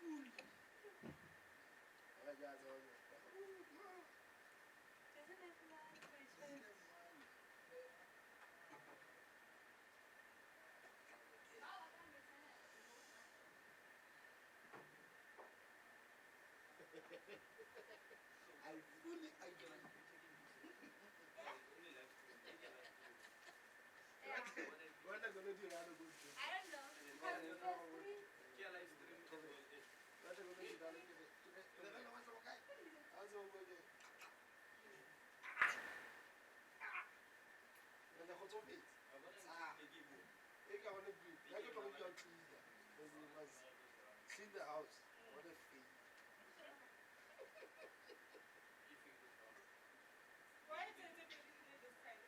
I fully agree. What are going to do? I don't know. I don't know. What are going to do? See the house. What a fee. Why did you do this side?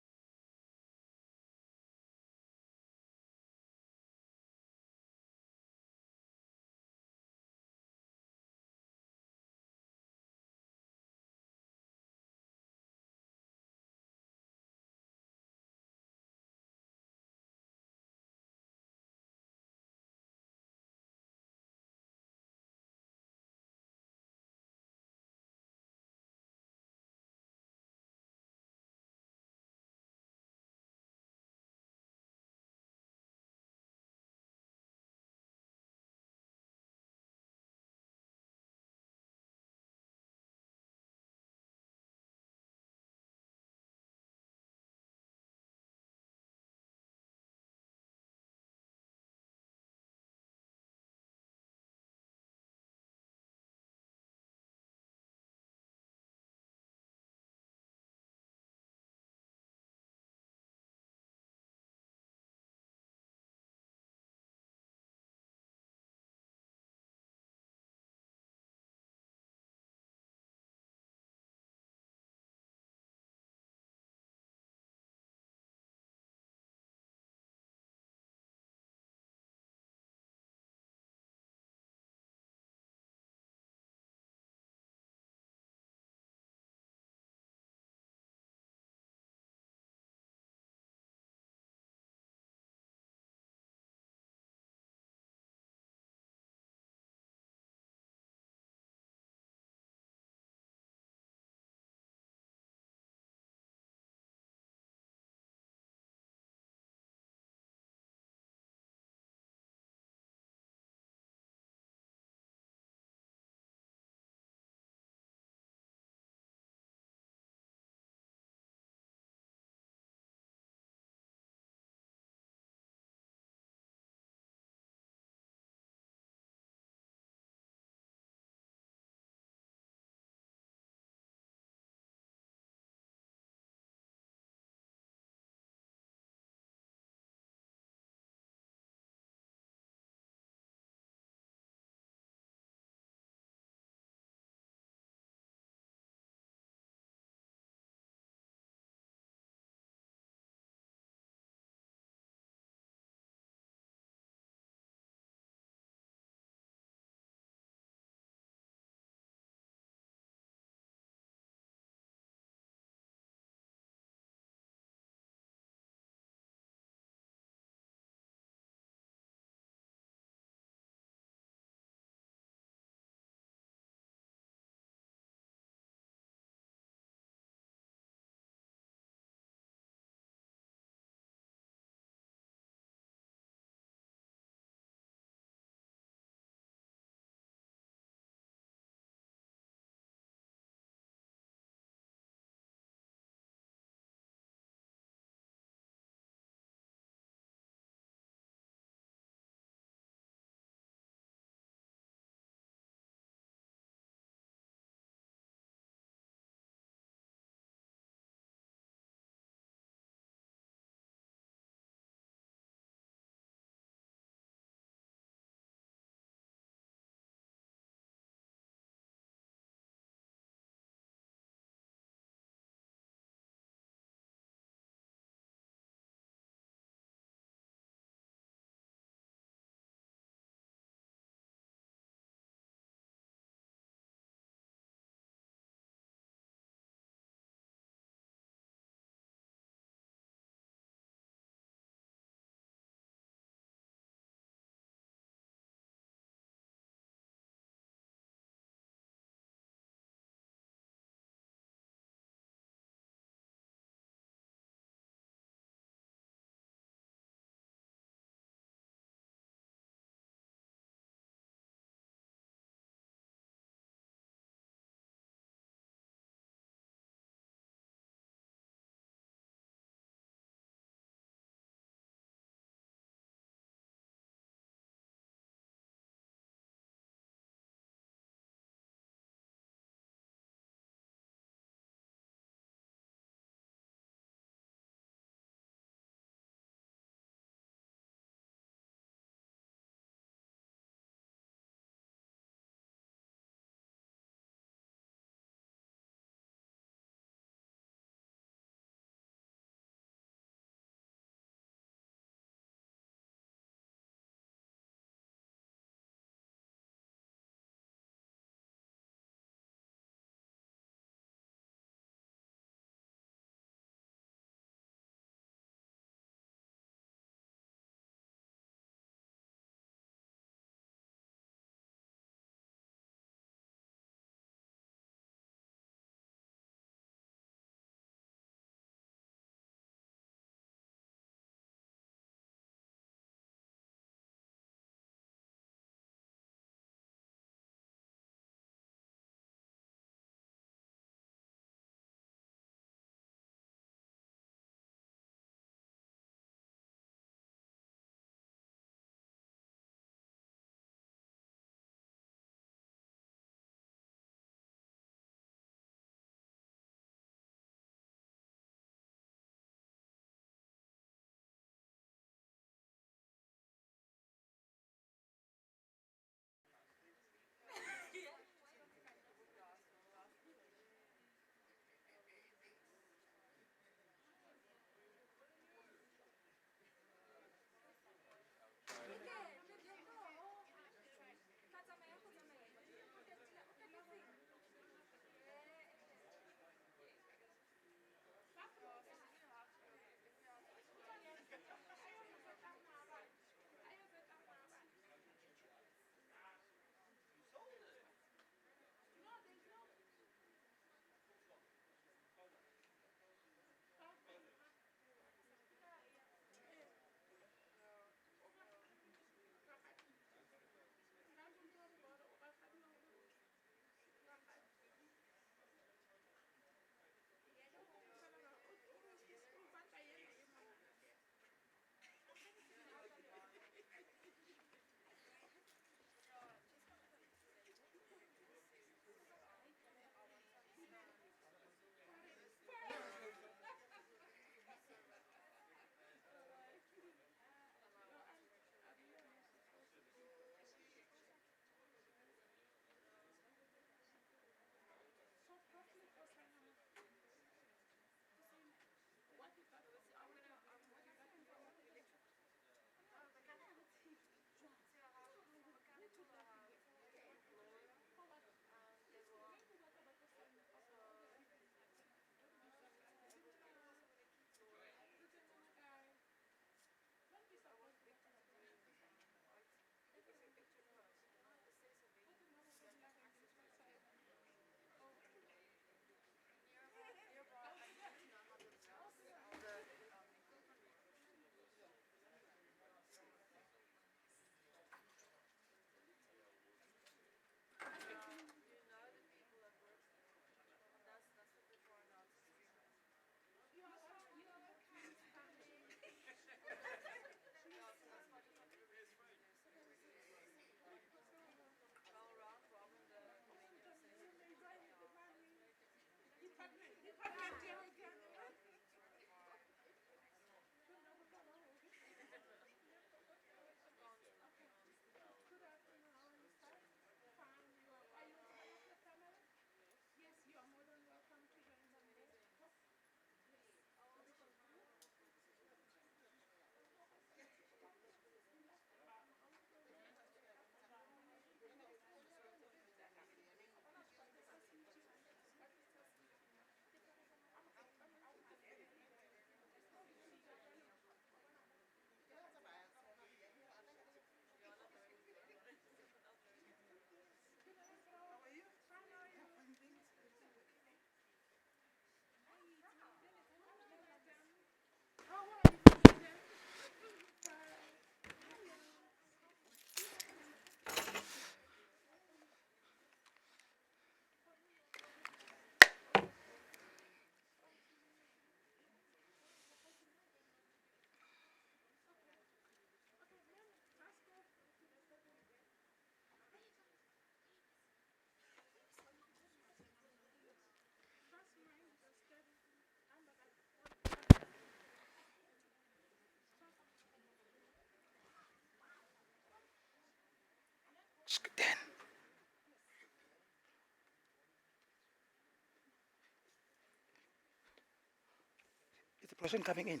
Is the person coming in?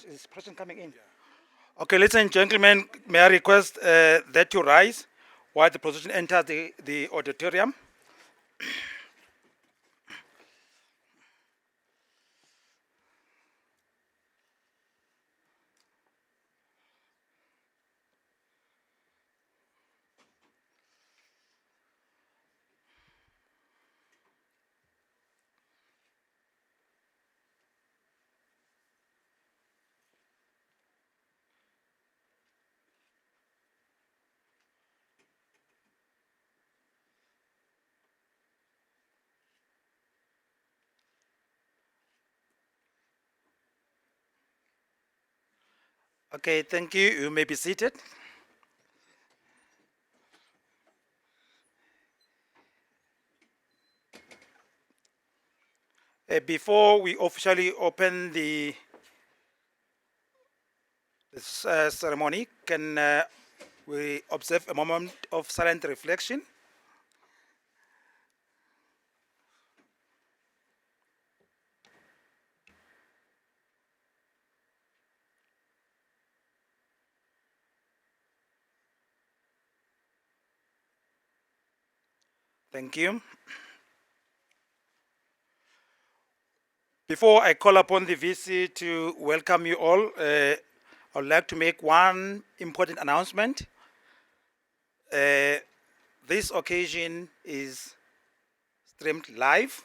Is person coming in? Okay, ladies and gentlemen, may I request that you rise while the procession enters the auditorium? Okay, thank you. You may be seated. Before we officially open the ceremony, can we observe a moment of silent reflection? Thank you. Before I call upon the VC to welcome you all, I would like to make one important announcement. This occasion is streamed live,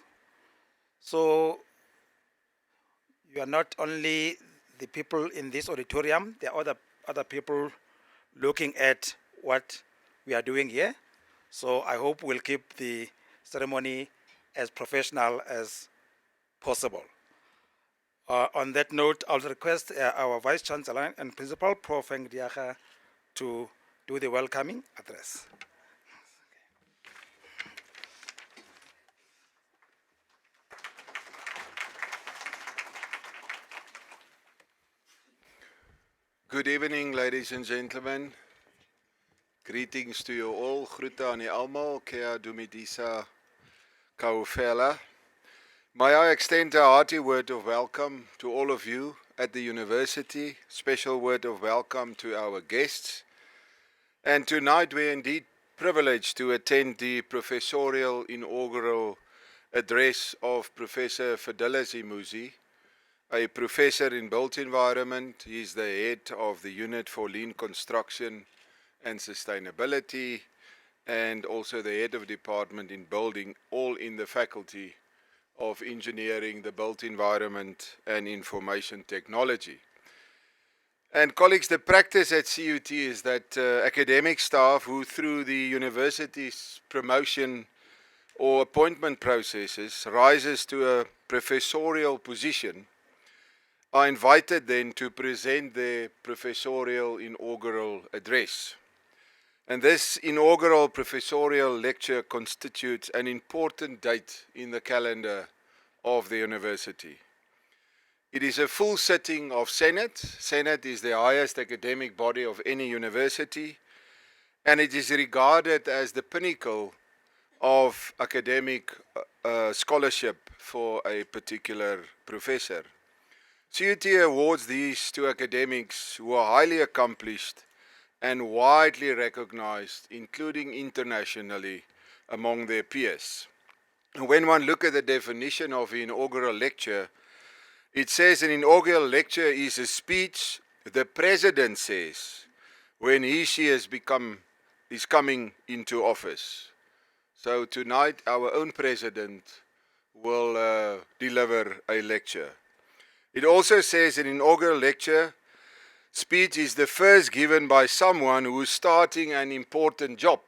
so you are not only the people in this auditorium, there are other people looking at what we are doing here. So I hope we'll keep the ceremony as professional as possible. On that note, I'll request our Vice Chancellor and Principal, Prof Fidelis, to do the welcoming address. Good evening, ladies and gentlemen. Greetings to you all. Groete aan die almal. Kea Dumidisa Kaufela. May I extend a hearty word of welcome to all of you at the university. Special word of welcome to our guests. And tonight we're indeed privileged to attend the Professorial Inaugural address of Professor Fidelis Emuze, a professor in built environment. He's the head of the Unit for Lean Construction and Sustainability, and also the head of department in building, all in the Faculty of Engineering, the Built Environment and Information Technology. And colleagues, the practice at CUT is that academic staff who through the university's promotion or appointment processes rises to a professorial position are invited then to present their Professorial Inaugural address. And this inaugural professorial lecture constitutes an important date in the calendar of the university. It is a full sitting of Senate. Senate is the highest academic body of any university, and it is regarded as the pinnacle of academic scholarship for a particular professor. CUT awards these to academics who are highly accomplished and widely recognized, including internationally, among their peers. When one looks at the definition of an inaugural lecture, it says an inaugural lecture is a speech the president says when she is coming into office. So tonight our own president will deliver a lecture. It also says an inaugural lecture speech is the first given by someone who is starting an important job.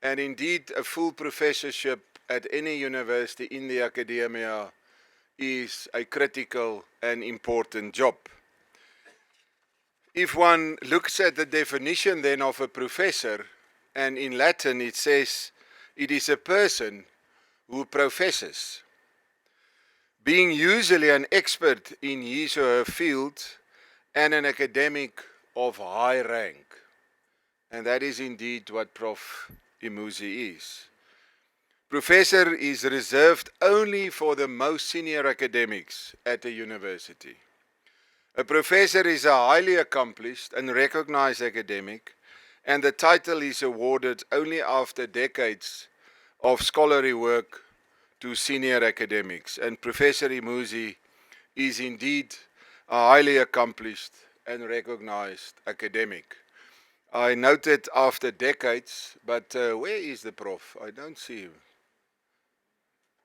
And indeed, a full professorship at any university in the academia is a critical and important job. If one looks at the definition then of a professor, and in Latin it says it is a person who professes, being usually an expert in his or her field and an academic of high rank. And that is indeed what Prof Emuze is. Professor is reserved only for the most senior academics at a university. A professor is a highly accomplished and recognized academic, and the title is awarded only after decades of scholarly work to senior academics. And Professor Emuze is indeed a highly accomplished and recognized academic. I noted after decades, but where is the prof? I don't see him.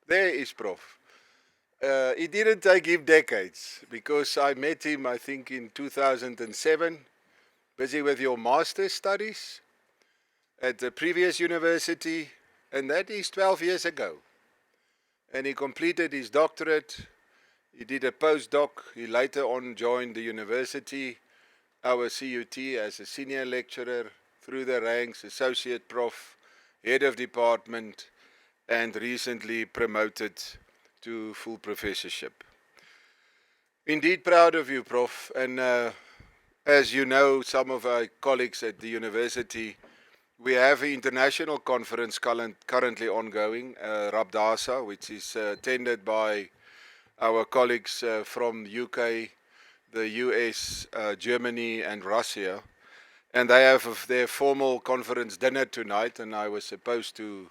There is Prof. It didn't take him decades, because I met him, I think, in 2007, busy with your master's studies at the previous university, and that is 12 years ago. And he completed his doctorate, he did a postdoc, he later on joined the university, our CUT, as a senior lecturer, through the ranks, associate prof, head of department, and recently promoted to full professorship. Indeed proud of you, Prof. And as you know, some of our colleagues at the university, we have an international conference currently ongoing, Rabdasa, which is attended by our colleagues from UK, the US, Germany, and Russia. And they have their formal conference dinner tonight, and I was supposed to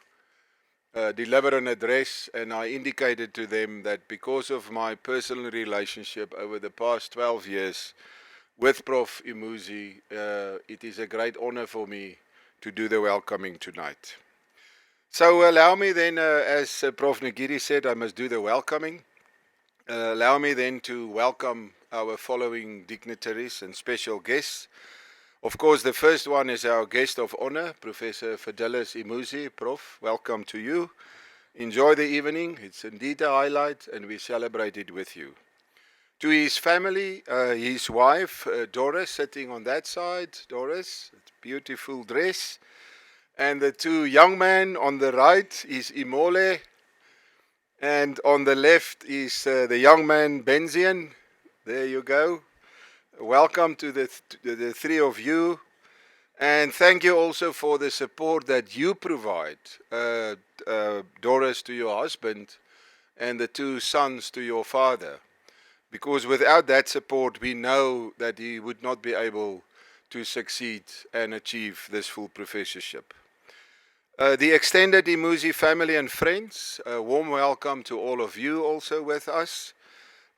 deliver an address, and I indicated to them that because of my personal relationship over the past 12 years with Prof Emuze, it is a great honor for me to do the welcoming tonight. So allow me then, as Prof Nagiri said, I must do the welcoming. Allow me then to welcome our following dignitaries and special guests. Of course, the first one is our guest of honor, Professor Fidelis Emuze. Prof, welcome to you. Enjoy the evening. It's indeed a highlight, and we celebrate it with you. To his family, his wife, Doris, sitting on that side. Doris, beautiful dress. And the two young men on the right is Imole. And on the left is the young man, Benzian. There you go. Welcome to the three of you, and thank you also for the support that you provide, Doris to your husband and the two sons to your father, because without that support we know that he would not be able to succeed and achieve this full professorship. The extended Emuze family and friends, a warm welcome to all of you also with us,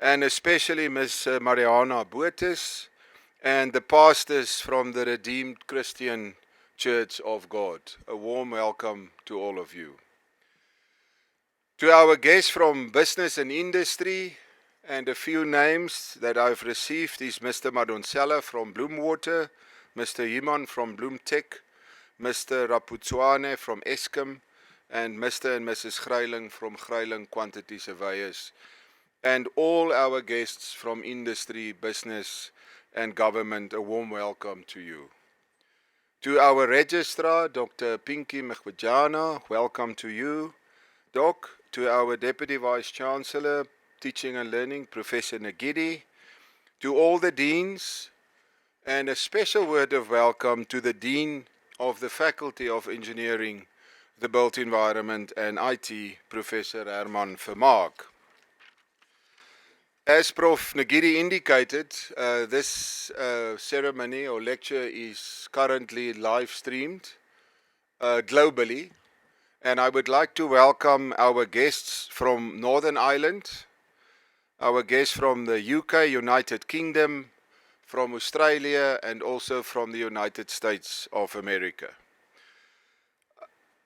and especially Ms. Mariana Boetes and the pastors from the Redeemed Christian Church of God. A warm welcome to all of you. To our guests from business and industry, and a few names that I've received is Mr. Madonsela from Bloemwater, Mr. Himan from Bloemtech, Mr. Raputswane from Eskom, and Mr. and Mrs. Greiling from Greiling Quantity Surveyors, and all our guests from industry, business, and government, a warm welcome to you. To our registrar, Dr. Pinky Mkhwejana, welcome to you. Doc, to our Deputy Vice Chancellor, Teaching and Learning, Professor Nagidi, to all the deans, and a special word of welcome to the Dean of the Faculty of Engineering, the Built Environment and IT, Professor Herman Vermaak. As Prof Nagidi indicated, this ceremony or lecture is currently live streamed globally, and I would like to welcome our guests from Northern Ireland, our guests from the UK, United Kingdom, from Australia, and also from the United States of America.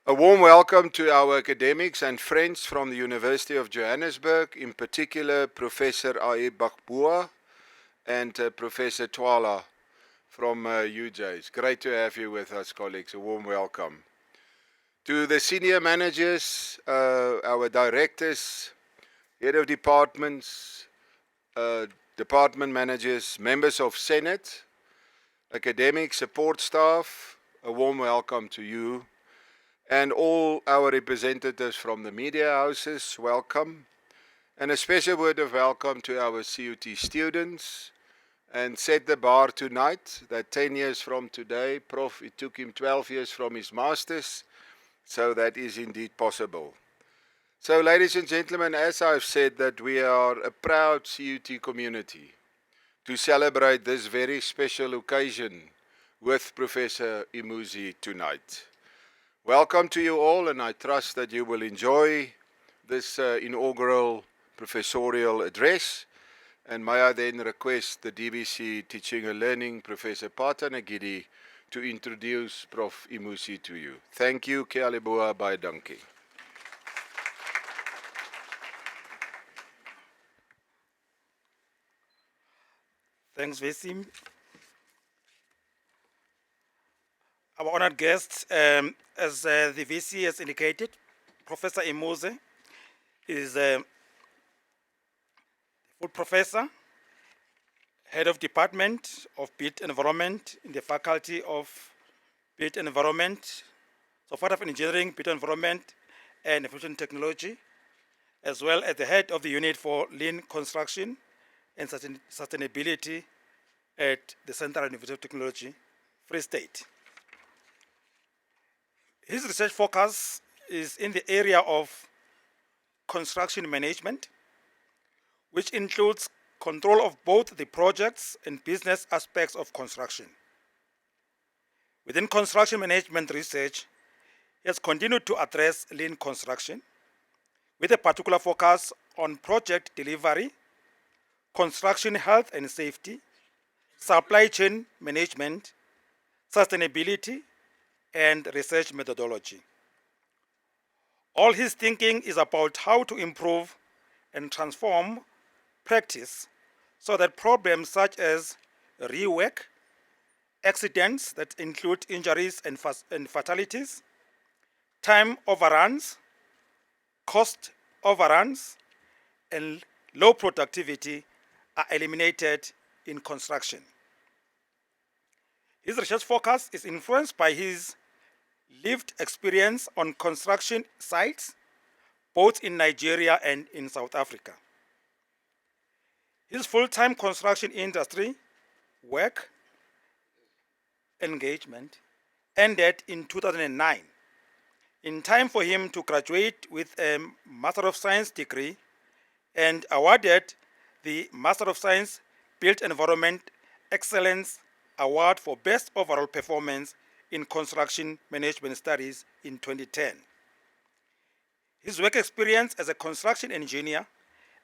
A warm welcome to our academics and friends from the University of Johannesburg, in particular Professor Ae Bakboa and Professor Twala from UJ. It's great to have you with us, colleagues. A warm welcome. To the senior managers, our directors, head of departments, department managers, members of Senate, academic support staff, a warm welcome to you. And all our representatives from the media houses, welcome. And a special word of welcome to our CUT students. And set the bar tonight that 10 years from today, Prof, it took him 12 years from his master's, so that is indeed possible. So ladies and gentlemen, as I've said, that we are a proud CUT community to celebrate this very special occasion with Professor Emuze tonight. Welcome to you all, and I trust that you will enjoy this inaugural professorial address. And may I then request the DVC Teaching and Learning, Professor Pata Nagidi, to introduce Prof Emuze to you. Thank you, Ke Aleboa, baie dankie. Thanks, Vesim. Our honored guest, as the VC has indicated, Professor Emuze is a full professor, head of Department of Built Environment in the Faculty of Built Environment, so part of Engineering, Built Environment, and Information Technology, as well as the head of the Unit for Lean Construction and Sustainability at the Central University of Technology, Free State. His research focus is in the area of construction management, which includes control of both the projects and business aspects of construction. Within construction management research, he has continued to address lean construction with a particular focus on project delivery, construction health and safety, supply chain management, sustainability, and research methodology. All his thinking is about how to improve and transform practice so that problems such as rework, accidents that include injuries and fatalities, time overruns, cost overruns, and low productivity are eliminated in construction. His research focus is influenced by his lived experience on construction sites, both in Nigeria and in South Africa. His full-time construction industry work engagement ended in 2009, in time for him to graduate with a Master of Science degree and awarded the Master of Science Built Environment Excellence Award for Best Overall Performance in Construction Management Studies in 2010. His work experience as a construction engineer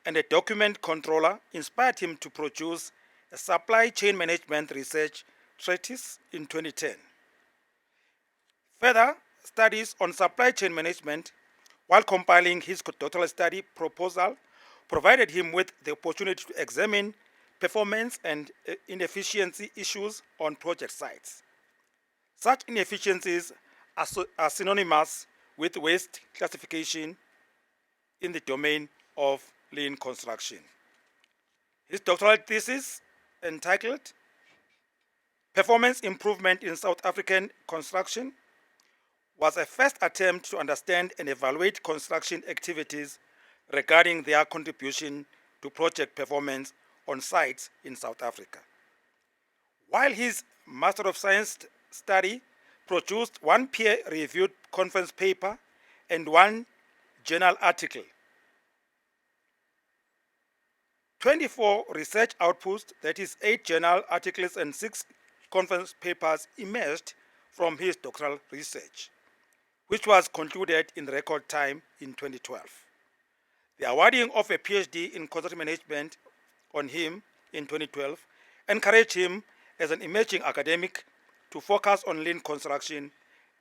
and a document controller inspired him to produce a supply chain management research treatise in 2010. Further studies on supply chain management while compiling his doctoral study proposal provided him with the opportunity to examine performance and inefficiency issues on project sites. Such inefficiencies are synonymous with waste classification in the domain of lean construction. His doctoral thesis, entitled Performance Improvement in South African Construction, was a first attempt to understand and evaluate construction activities regarding their contribution to project performance on sites in South Africa. While his Master of Science study produced one peer-reviewed conference paper and one journal article, 24 research outputs, that is 8 journal articles and 6 conference papers, emerged from his doctoral research, which was concluded in record time in 2012. The awarding of a PhD in construction management on him in 2012 encouraged him as an emerging academic to focus on lean construction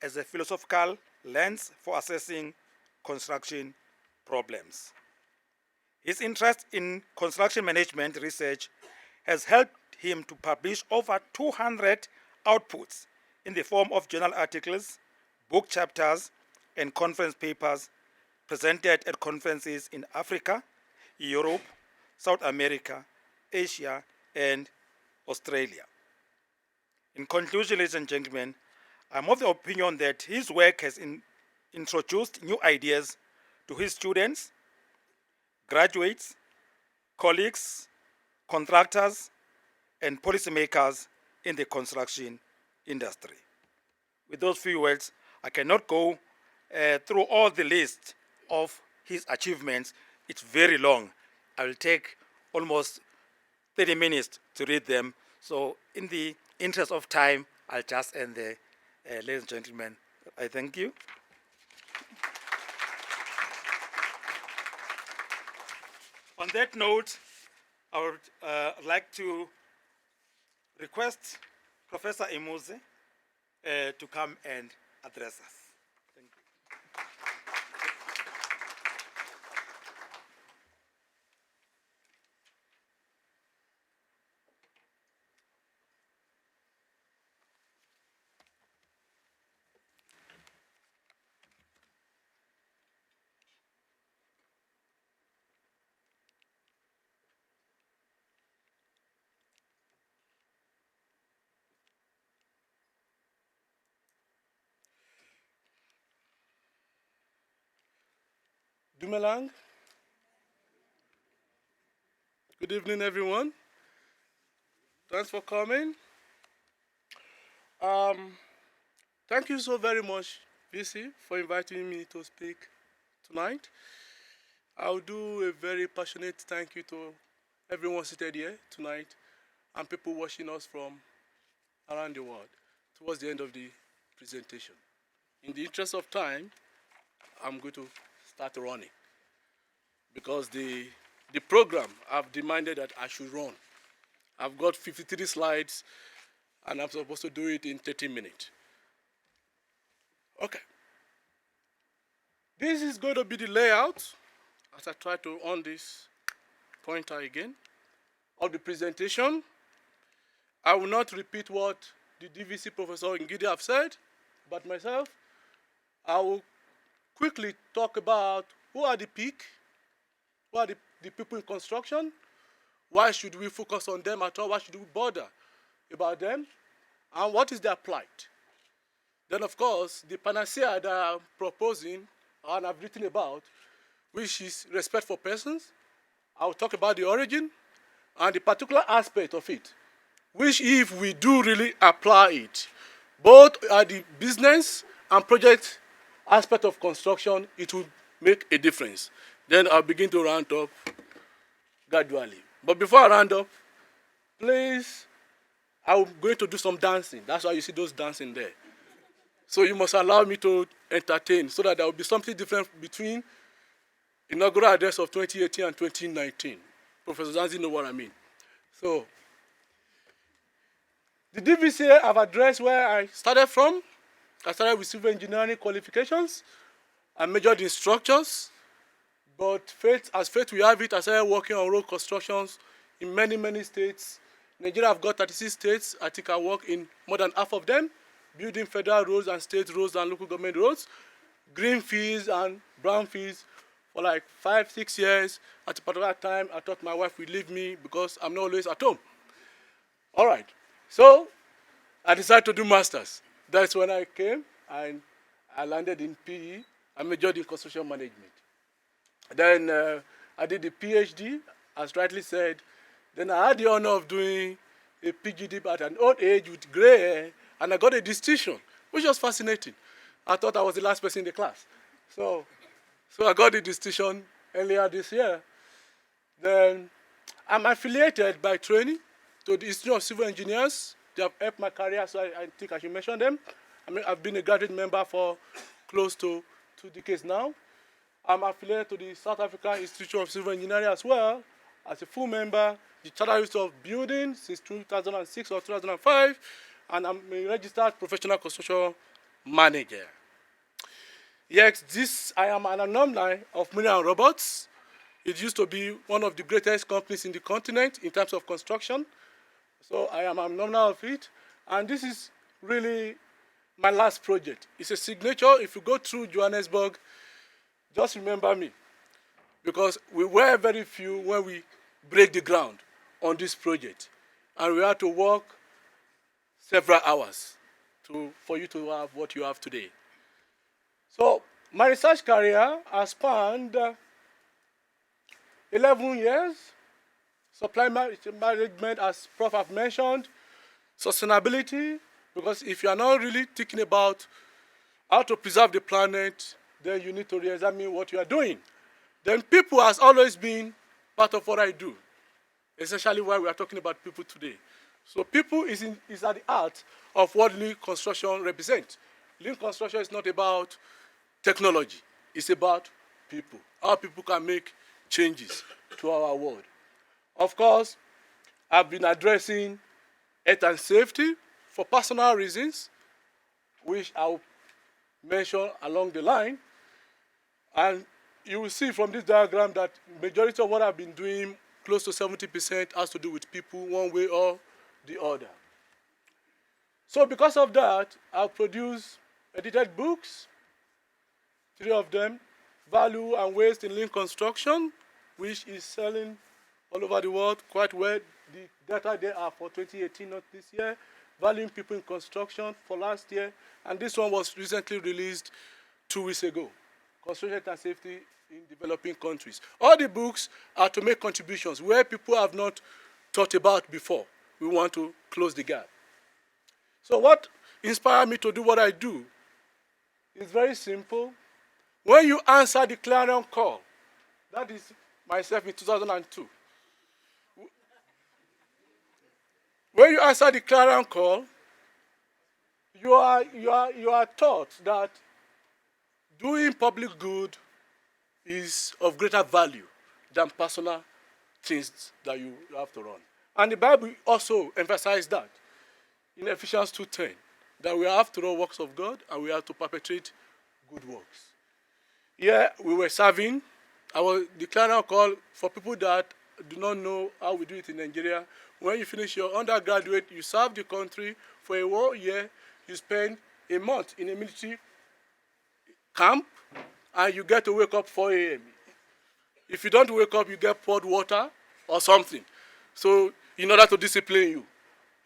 as a philosophical lens for assessing construction problems. His interest in construction management research has helped him to publish over 200 outputs in the form of journal articles, book chapters, and conference papers presented at conferences in Africa, Europe, South America, Asia, and Australia. In conclusion, ladies and gentlemen, I'm of the opinion that his work has introduced new ideas to his students, graduates, colleagues, contractors, and policymakers in the construction industry. With those few words, I cannot go through all the list of his achievements. It's very long. I will take almost 30 minutes to read them. So in the interest of time, I'll just end there. Ladies and gentlemen, I thank you. On that note, I would like to request Professor Emuze to come and address us. Thank you. Dumelang. Good evening, everyone. Thanks for coming. Thank you so very much, VC, for inviting me to speak tonight. I'll do a very passionate thank you to everyone seated here tonight and people watching us from around the world towards the end of the presentation. In the interest of time, I'm going to start running because the program I've demanded that I should run. I've got 53 slides and I'm supposed to do it in 30 minutes. Okay. This is going to be the layout as I try to on this pointer again of the presentation. I will not repeat what the DVC Professor Ngidi have said about myself. I will quickly talk about who are the peak, who are the people in construction, why should we focus on them at all, why should we bother about them, and what is their plight. Then, of course, the panacea that I'm proposing and I've written about, which is respect for persons. I will talk about the origin and the particular aspect of it, which if we do really apply it, both at the business and project aspect of construction, it will make a difference. Then I'll begin to round up gradually. But before I round up, please, I'm going to do some dancing. That's why you see those dancing there. So you must allow me to entertain so that there will be something different between inaugural address of 2018 and 2019. Professor Zanzi know what I mean. So, the DVCA I've addressed where I started from. I started with civil engineering qualifications. I majored in structures. But as fate we have it, I started working on road constructions in many, many states. Nigeria have got 36 states. I think I work in more than half of them, building federal roads and state roads and local government roads, green fields and brown fields for like 5-6 years. At a particular time, I thought my wife would leave me because I'm not always at home. All right. So I decided to do masters. That's when I came and I landed in PE. I majored in construction management. Then I did the PhD, as rightly said. Then I had the honor of doing a PhD at an old age with gray hair, and I got a distinction, which was fascinating. I thought I was the last person in the class. So I got the distinction earlier this year. Then I'm affiliated by training to the Institute of Civil Engineers. They have helped my career, so I think I should mention them. I mean, I've been a graduate member for close to 2 decades now. I'm affiliated to the South African Institute of Civil Engineering as well, as a full member, the Charter Institute of Building since 2006 or 2005, and I'm a registered professional construction manager. Yes, I am an alumni of Miller & Roberts. It used to be one of the greatest companies in the continent in terms of construction. So I am an alumni of it. And this is really my last project. It's a signature. If you go through Johannesburg, just remember me. Because we were very few when we break the ground on this project. And we had to work several hours for you to have what you have today. So my research career has spanned 11 years. Supply management, as Prof have mentioned, sustainability, because if you are not really thinking about how to preserve the planet, then you need to re-examine what you are doing. Then people has always been part of what I do, essentially why we are talking about people today. So people is at the heart of what lean construction represents. Lean construction is not about technology. It's about people, how people can make changes to our world. Of course, I've been addressing health and safety for personal reasons, which I'll mention along the line. And you will see from this diagram that majority of what I've been doing, close to 70%, has to do with people one way or the other. So because of that, I've produced edited books, 3 of them, Value and Waste in Lean Construction, which is selling all over the world quite well. The data there are for 2018, not this year. Valuing People in Construction for last year. And this one was recently released 2 weeks ago. Construction and Safety in Developing Countries. All the books are to make contributions where people have not thought about before. We want to close the gap. So what inspired me to do what I do is very simple. When you answer the clarion call, that is myself in 2002. When you answer the clarion call, you are taught that doing public good is of greater value than personal things that you have to run. And the Bible also emphasized that in Ephesians 2:10, that we are after all works of God and we have to perpetrate good works. Here we were serving. The clarion call for people that do not know how we do it in Nigeria. When you finish your undergraduate, you serve the country for a whole year. You spend a month in a military camp, and you get to wake up 4 a.m. If you don't wake up, you get poured water or something. So in order to discipline you.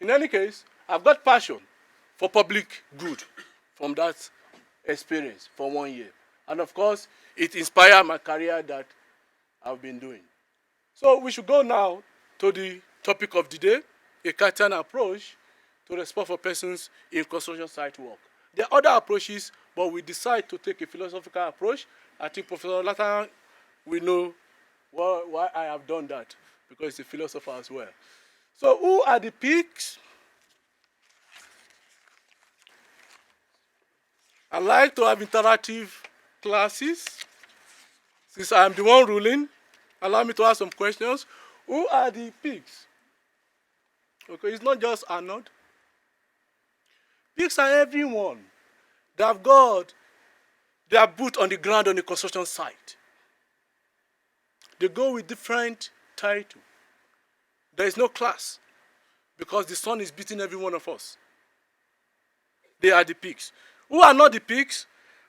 In any case, I've got passion for public good from that experience for 1 year. And of course, it inspired my career that I've been doing. So we should go now to the topic of the day, a Cartesian approach to respond for persons in construction site work. There are other approaches, but we decide to take a philosophical approach. I think Professor Latan will know why I have done that, because he's a philosopher as well. So who are the peaks? I like to have interactive classes. Since I'm the one ruling, allow me to ask some questions. Who are the peaks? Okay, it's not just Arnold. Peaks are everyone that have got their boot on the ground on the construction site. They go with different title. There is no class because the sun is beating every one of us. They are the peaks. Who are not the peaks?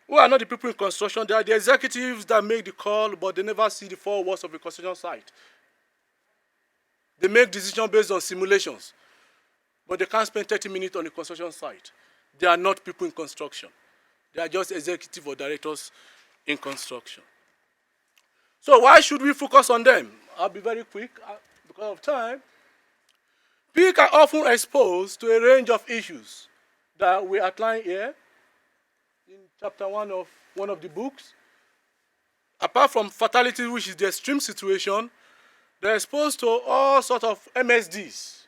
Who are not the people in construction? They are the executives that make the call, but they never see the 4 walls of a construction site. They make decisions based on simulations, but they can't spend 30 minutes on a construction site. They are not people in construction. They are just executive or directors in construction. So why should we focus on them? I'll be very quick because of time. Peak are often exposed to a range of issues that we outline here in chapter 1 of one of the books. Apart from fatality, which is the extreme situation, they're exposed to all sorts of MSDs.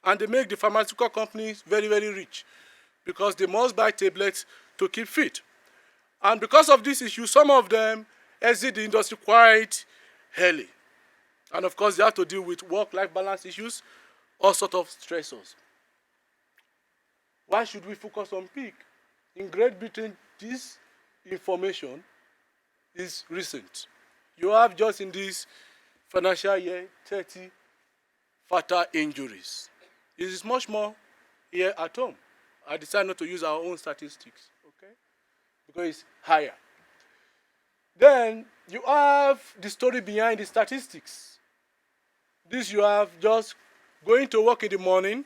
And they make the pharmaceutical companies very, very rich because they must buy tablets to keep fit. And because of this issue, some of them exit the industry quite early. And of course, they have to deal with work-life balance issues, all sorts of stressors. Why should we focus on peak? In Great Britain, this information is recent. You have just in this financial year 30 fatal injuries. It is much more here at home. I decided not to use our own statistics, okay? Because it's higher. Then you have the story behind the statistics. This you have just going to work in the morning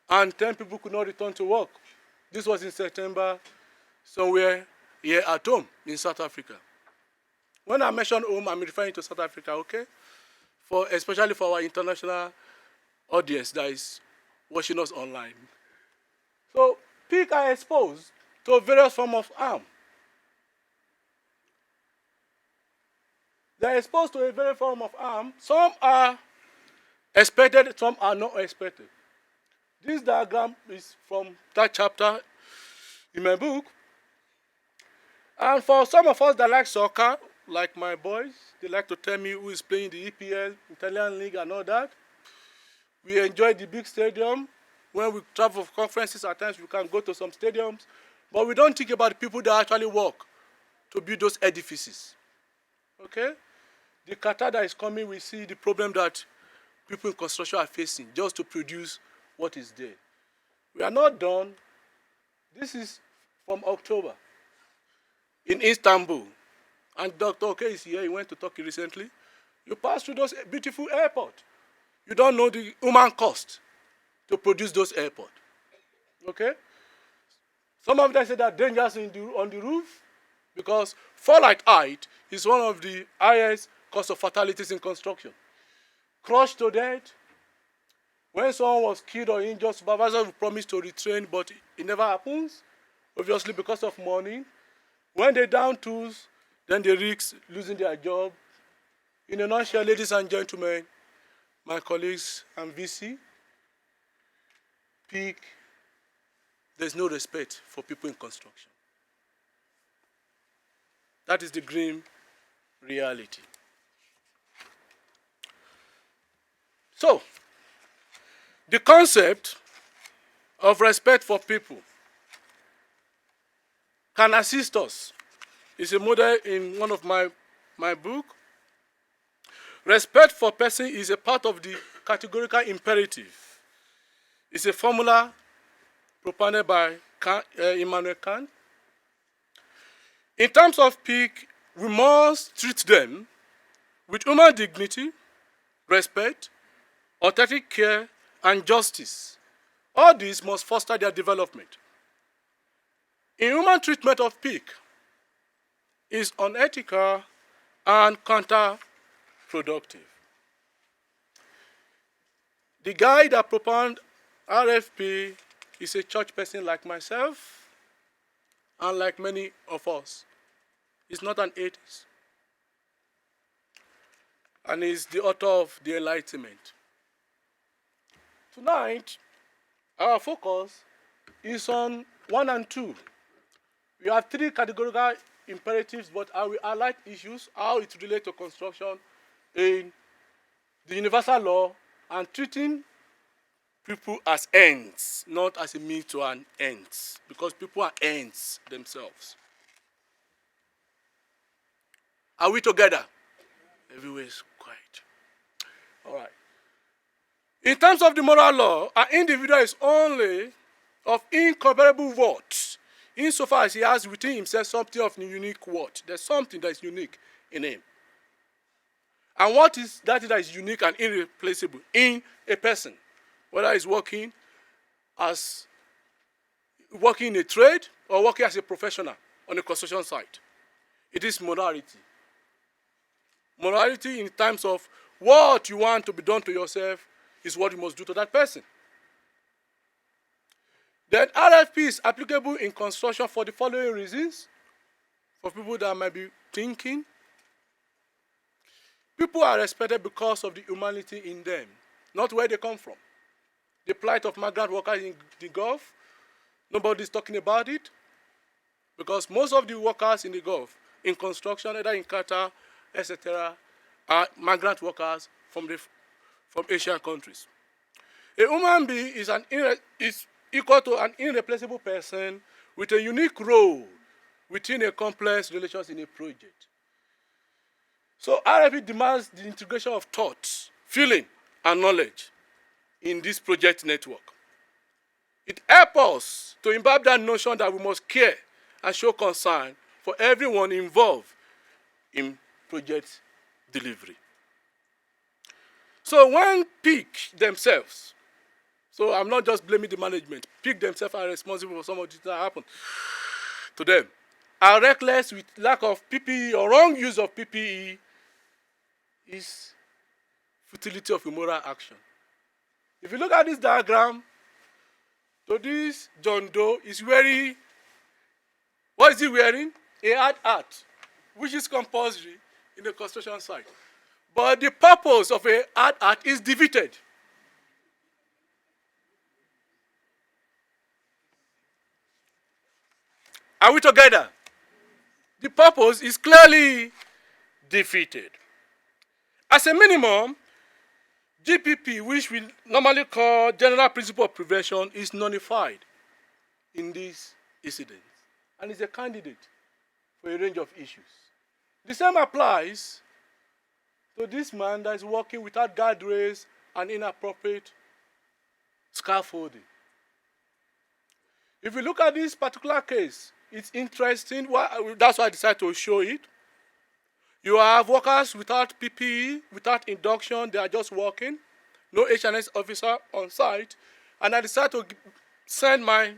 and 10 people could not return to work. This was in September, somewhere here at home in South Africa. When I mention home, I'm referring to South Africa, okay? Especially for our international audience that is watching us online. So people are exposed to various forms of harm. They're exposed to a various form of harm. Some are expected, some are not expected. This diagram is from that chapter in my book. And for some of us that like soccer, like my boys, they like to tell me who is playing the EPL, Italian League and all that. We enjoy the big stadium. When we travel for conferences, at times we can go to some stadiums. But we don't think about the people that actually work to build those edifices. Okay? The Qatar that is coming, we see the problem that people in construction are facing just to produce what is there. We are not done. This is from October in Istanbul. And Dr. OK is here. He went to Turkey recently. You pass through those beautiful airports. You don't know the human cost to produce those airports. Okay? Some of them say that dangerous on the roof because fallout height is one of the highest cause of fatalities in construction. Crushed to death. When someone was killed or injured, supervisors will promise to retrain, but it never happens, obviously because of money. When they down tools, then they risk losing their job. In a nutshell, ladies and gentlemen, my colleagues and VC, peak, there's no respect for people in construction. That is the grim reality. So, the concept of respect for people can assist us. It's a model in one of my book. Respect for person is a part of the categorical imperative. It's a formula propounded by Immanuel Kant. In terms of peak, we must treat them with human dignity, respect, authentic care, and justice. All these must foster their development. Inhuman treatment of peak is unethical and counterproductive. The guy that propounded RFP is a church person like myself and like many of us. He's not an atheist. And he's the author of The Enlightenment. Tonight, our focus is on 1 and 2. We have 3 categorical imperatives, but I will highlight issues, how it relates to construction in the universal law and treating people as ends, not as a means to an end, because people are ends themselves. Are we together? Everywhere is quiet. All right. In terms of the moral law, an individual is only of incomparable worth insofar as he has within himself something of unique worth. There's something that is unique in him. And what is that is unique and irreplaceable in a person? Whether he's working in a trade, or working as a professional on a construction site. It is morality. Morality in terms of what you want to be done to yourself is what you must do to that person. Then RFP is applicable in construction for the following reasons. For people that might be thinking, people are respected because of the humanity in them, not where they come from. The plight of migrant workers in the Gulf, nobody's talking about it, because most of the workers in the Gulf, in construction, either in Qatar, etc., are migrant workers from Asian countries. A human being is equal to an irreplaceable person with a unique role within a complex relations in a project. So RFP demands the integration of thoughts, feeling, and knowledge in this project network. It helps us to imbibe that notion that we must care and show concern for everyone involved in project delivery. So when pick themselves, so I'm not just blaming the management, pick themselves are responsible for some of the things that happen to them, are reckless with lack of PPE or wrong use of PPE is futility of immoral action. If you look at this diagram, so this John Doe is wearing, what is he wearing? A hard hat, which is compulsory in the construction site. But the purpose of a hard hat is defeated. Are we together? The purpose is clearly defeated. As a minimum, GPP, which we normally call General Principle of Prevention, is nullified in this incident and is a candidate for a range of issues. The same applies to this man that is working without guardrails and inappropriate scaffolding. If you look at this particular case, it's interesting. That's why I decided to show it. You have workers without PPE, without induction. They are just working. No HNS officer on site. And I decided to send my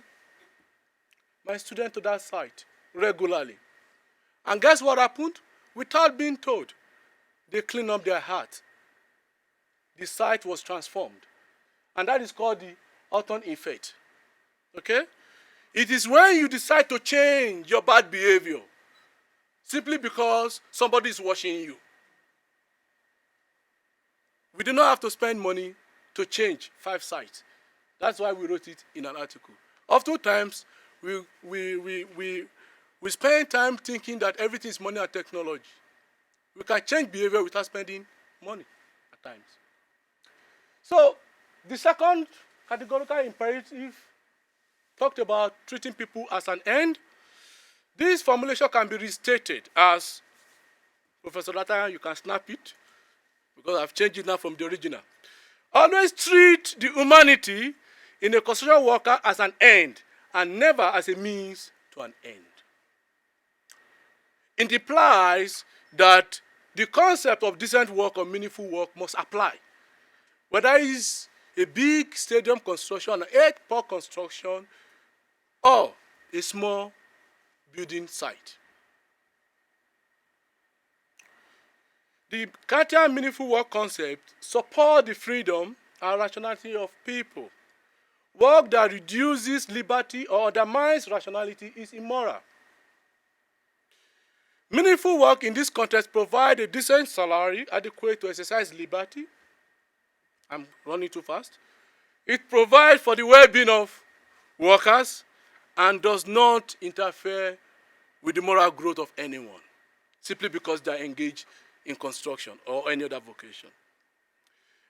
student to that site regularly. And guess what happened? Without being told, they cleaned up their heart. The site was transformed. And that is called the Autumn effect. Okay? It is when you decide to change your bad behavior simply because somebody is watching you. We do not have to spend money to change 5 sites. That's why we wrote it in an article. Oftentimes, we spend time thinking that everything is money and technology. We can change behavior without spending money at times. So, the second categorical imperative talked about treating people as an end. This formulation can be restated as, Professor Lata, you can snap it, because I've changed it now from the original. Always treat the humanity in a construction worker as an end and never as a means to an end. It implies that the concept of decent work or meaningful work must apply. Whether it's a big stadium construction, an airport construction, or a small building site. The Kantian meaningful work concept supports the freedom and rationality of people. Work that reduces liberty or undermines rationality is immoral. Meaningful work in this context provides a decent salary adequate to exercise liberty. I'm running too fast. It provides for the well-being of workers and does not interfere with the moral growth of anyone, simply because they are engaged in construction or any other vocation.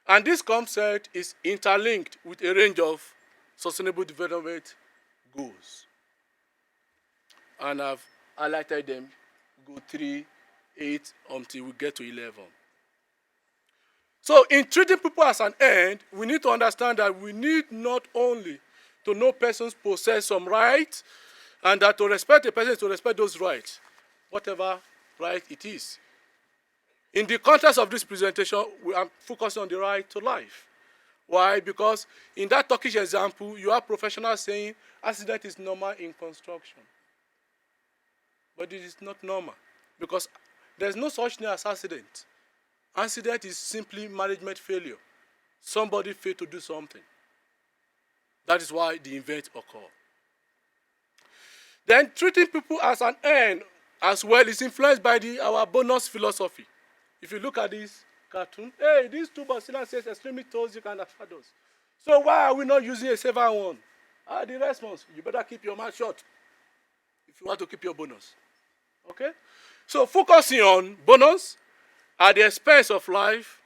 And this concept is interlinked with a range of sustainable development goals. And I've highlighted them, go 3, 8, until we get to 11. So in treating people as an end, we need to understand that we need not only to know persons possess some rights, and that to respect a person is to respect those rights, whatever right it is. In the context of this presentation, we are focusing on the right to life. Why? Because in that Turkish example, you have professionals saying accident is normal in construction. But it is not normal because there's no such thing as accident. Accident is simply management failure. Somebody failed to do something. That is why the event occur. Then treating people as an end as well is influenced by our bonus philosophy. If you look at this cartoon, hey, these two Brazilians says extremely toxic and hazardous. So why are we not using a safer one? The response, you better keep your mouth shut if you want to keep your bonus. Okay? So focusing on bonus at the expense of life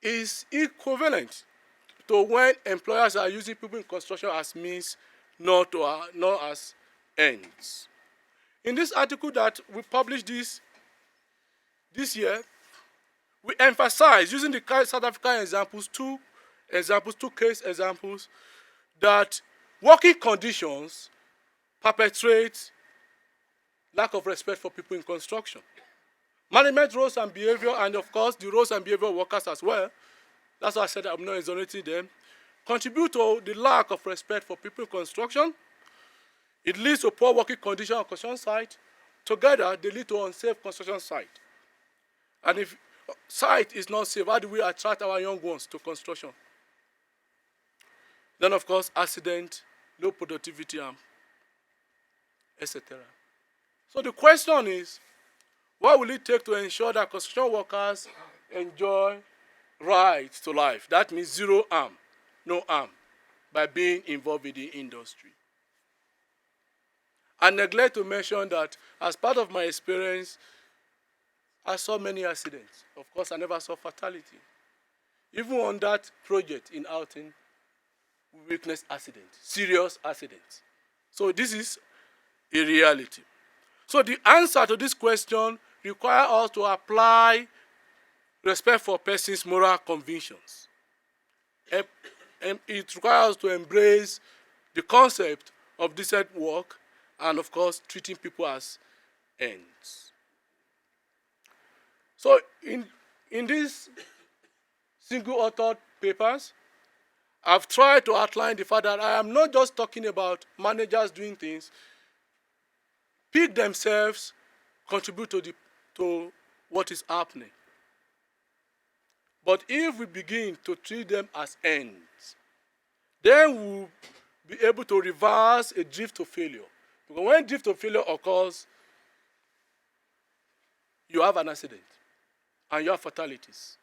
is equivalent to when employers are using people in construction as means, not as ends. In this article that we published this year, we emphasize using the South African examples, two case examples, that working conditions perpetuate lack of respect for people in construction. Management roles and behavior, and of course the roles and behavior of workers as well, that's why I said I'm not exonerating them, contribute to the lack of respect for people in construction. It leads to poor working conditions on construction site. Together, they lead to unsafe construction site. And if site is not safe, how do we attract our young ones to construction? Then, of course, accident, low productivity, etc. So the question is, what will it take to ensure that construction workers enjoy rights to life? That means zero harm, no harm, by being involved in the industry. I neglect to mention that as part of my experience, I saw many accidents. Of course, I never saw fatality. Even on that project in Alton, we witnessed accidents, serious accidents. So this is a reality. So the answer to this question requires us to apply respect for persons' moral convictions. It requires us to embrace the concept of decent work and, of course, treating people as ends. So in these single-authored papers, I've tried to outline the fact that I am not just talking about managers doing things. Pick themselves contribute to what is happening. But if we begin to treat them as ends, then we'll be able to reverse a drift to failure. Because when drift to failure occurs, you have an accident, and you have fatalities,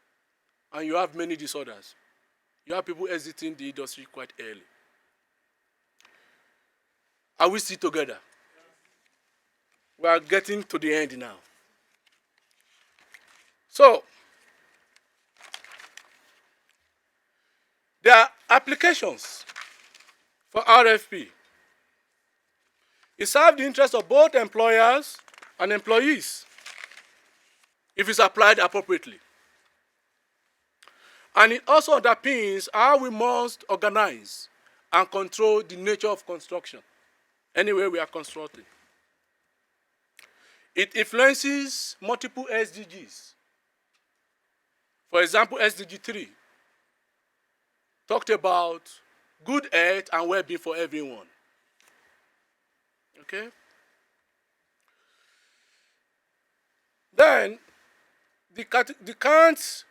and you have many disorders. You have people exiting the industry quite early. Are we still together? We are getting to the end now. So, there are applications for RFP. It serves the interest of both employers and employees if it's applied appropriately. And it also underpins how we must organize and control the nature of construction anywhere we are constructing. It influences multiple SDGs. For example, SDG 3 talked about good health and well-being for everyone. Okay? Then, the current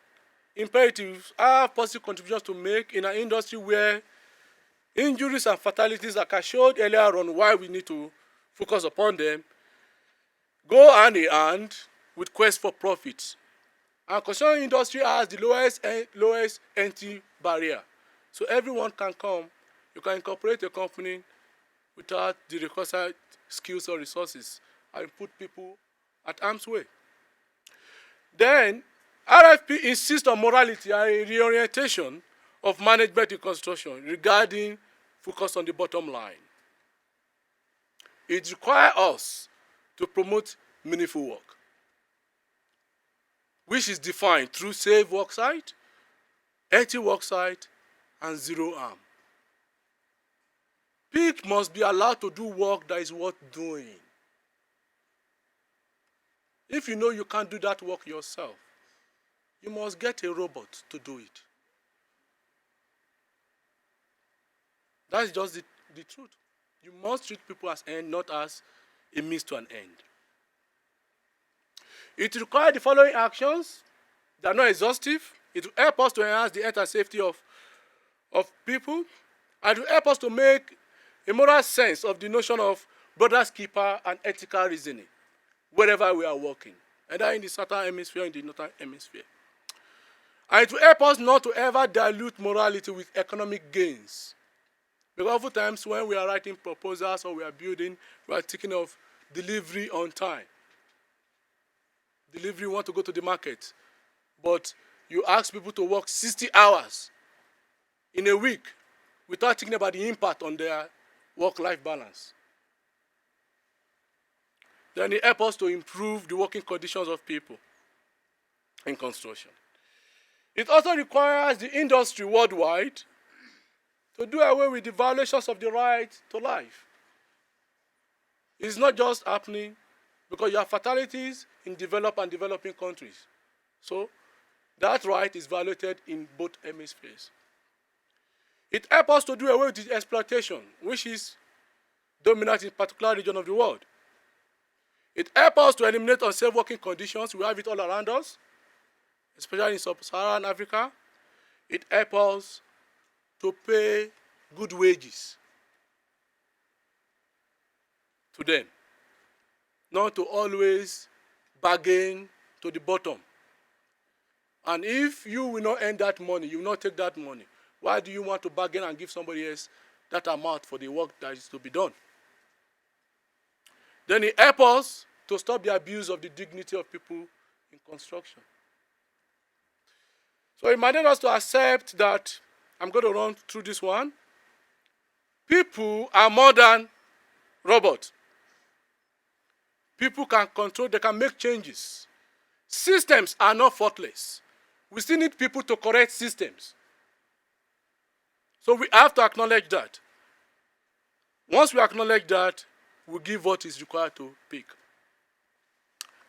imperatives have positive contributions to make in an industry where injuries and fatalities, like I showed earlier on why we need to focus upon them, go hand in hand with quest for profit. And construction industry has the lowest entry barrier. So everyone can come. You can incorporate a company without the requisite skills or resources and put people at arm's way. Then, RFP insists on morality and a reorientation of management in construction regarding focus on the bottom line. It requires us to promote meaningful work, which is defined through safe work site, healthy work site, and zero harm. People must be allowed to do work that is worth doing. If you know you can't do that work yourself, you must get a robot to do it. That's just the truth. You must treat people as end, not as a means to an end. It requires the following actions. They are not exhaustive. It will help us to enhance the health and safety of people, and it will help us to make a moral sense of the notion of brother's keeper and ethical reasoning wherever we are working, either in the southern hemisphere or in the northern hemisphere. And it will help us not to ever dilute morality with economic gains. Because oftentimes when we are writing proposals or we are building, we are thinking of delivery on time. Delivery, want to go to the market, but you ask people to work 60 hours in a week without thinking about the impact on their work-life balance. Then it helps us to improve the working conditions of people in construction. It also requires the industry worldwide to do away with the violations of the right to life. It's not just happening because you have fatalities in developed and developing countries. So that right is violated in both hemispheres. It helps us to do away with the exploitation, which is dominant in a particular region of the world. It helps us to eliminate unsafe working conditions. We have it all around us, especially in sub-Saharan Africa. It helps us to pay good wages to them, not to always bargain to the bottom. And if you will not earn that money, you will not take that money, why do you want to bargain and give somebody else that amount for the work that is to be done? Then it helps us to stop the abuse of the dignity of people in construction. So it might need us to accept that, I'm going to run through this one. People are more than robots. People can control, they can make changes. Systems are not faultless. We still need people to correct systems. So we have to acknowledge that. Once we acknowledge that, we give what is required to pick.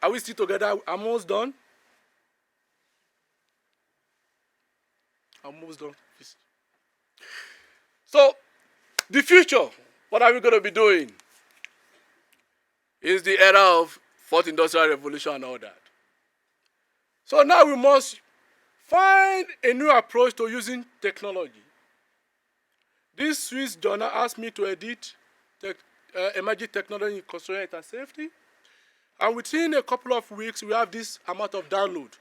Are we still together? I'm almost done. I'm almost done. So, the future, what are we going to be doing? Is the era of Fourth Industrial Revolution and all that. So now we must find a new approach to using technology. This Swiss journal asked me to edit emerging technology in construction and safety. And within a couple of weeks, we have this amount of download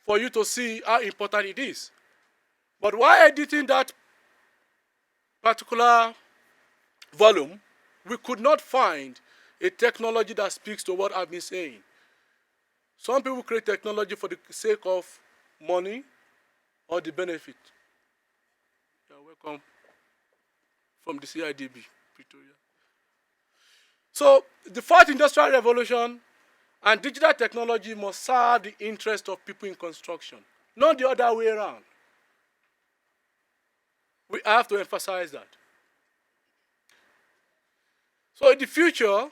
for you to see how important it is. But while editing that particular volume, we could not find a technology that speaks to what I've been saying. Some people create technology for the sake of money or the benefit. You're welcome from the CIDB, Pretoria. So the fourth industrial revolution and digital technology must serve the interest of people in construction, not the other way around. We have to emphasize that. So in the future,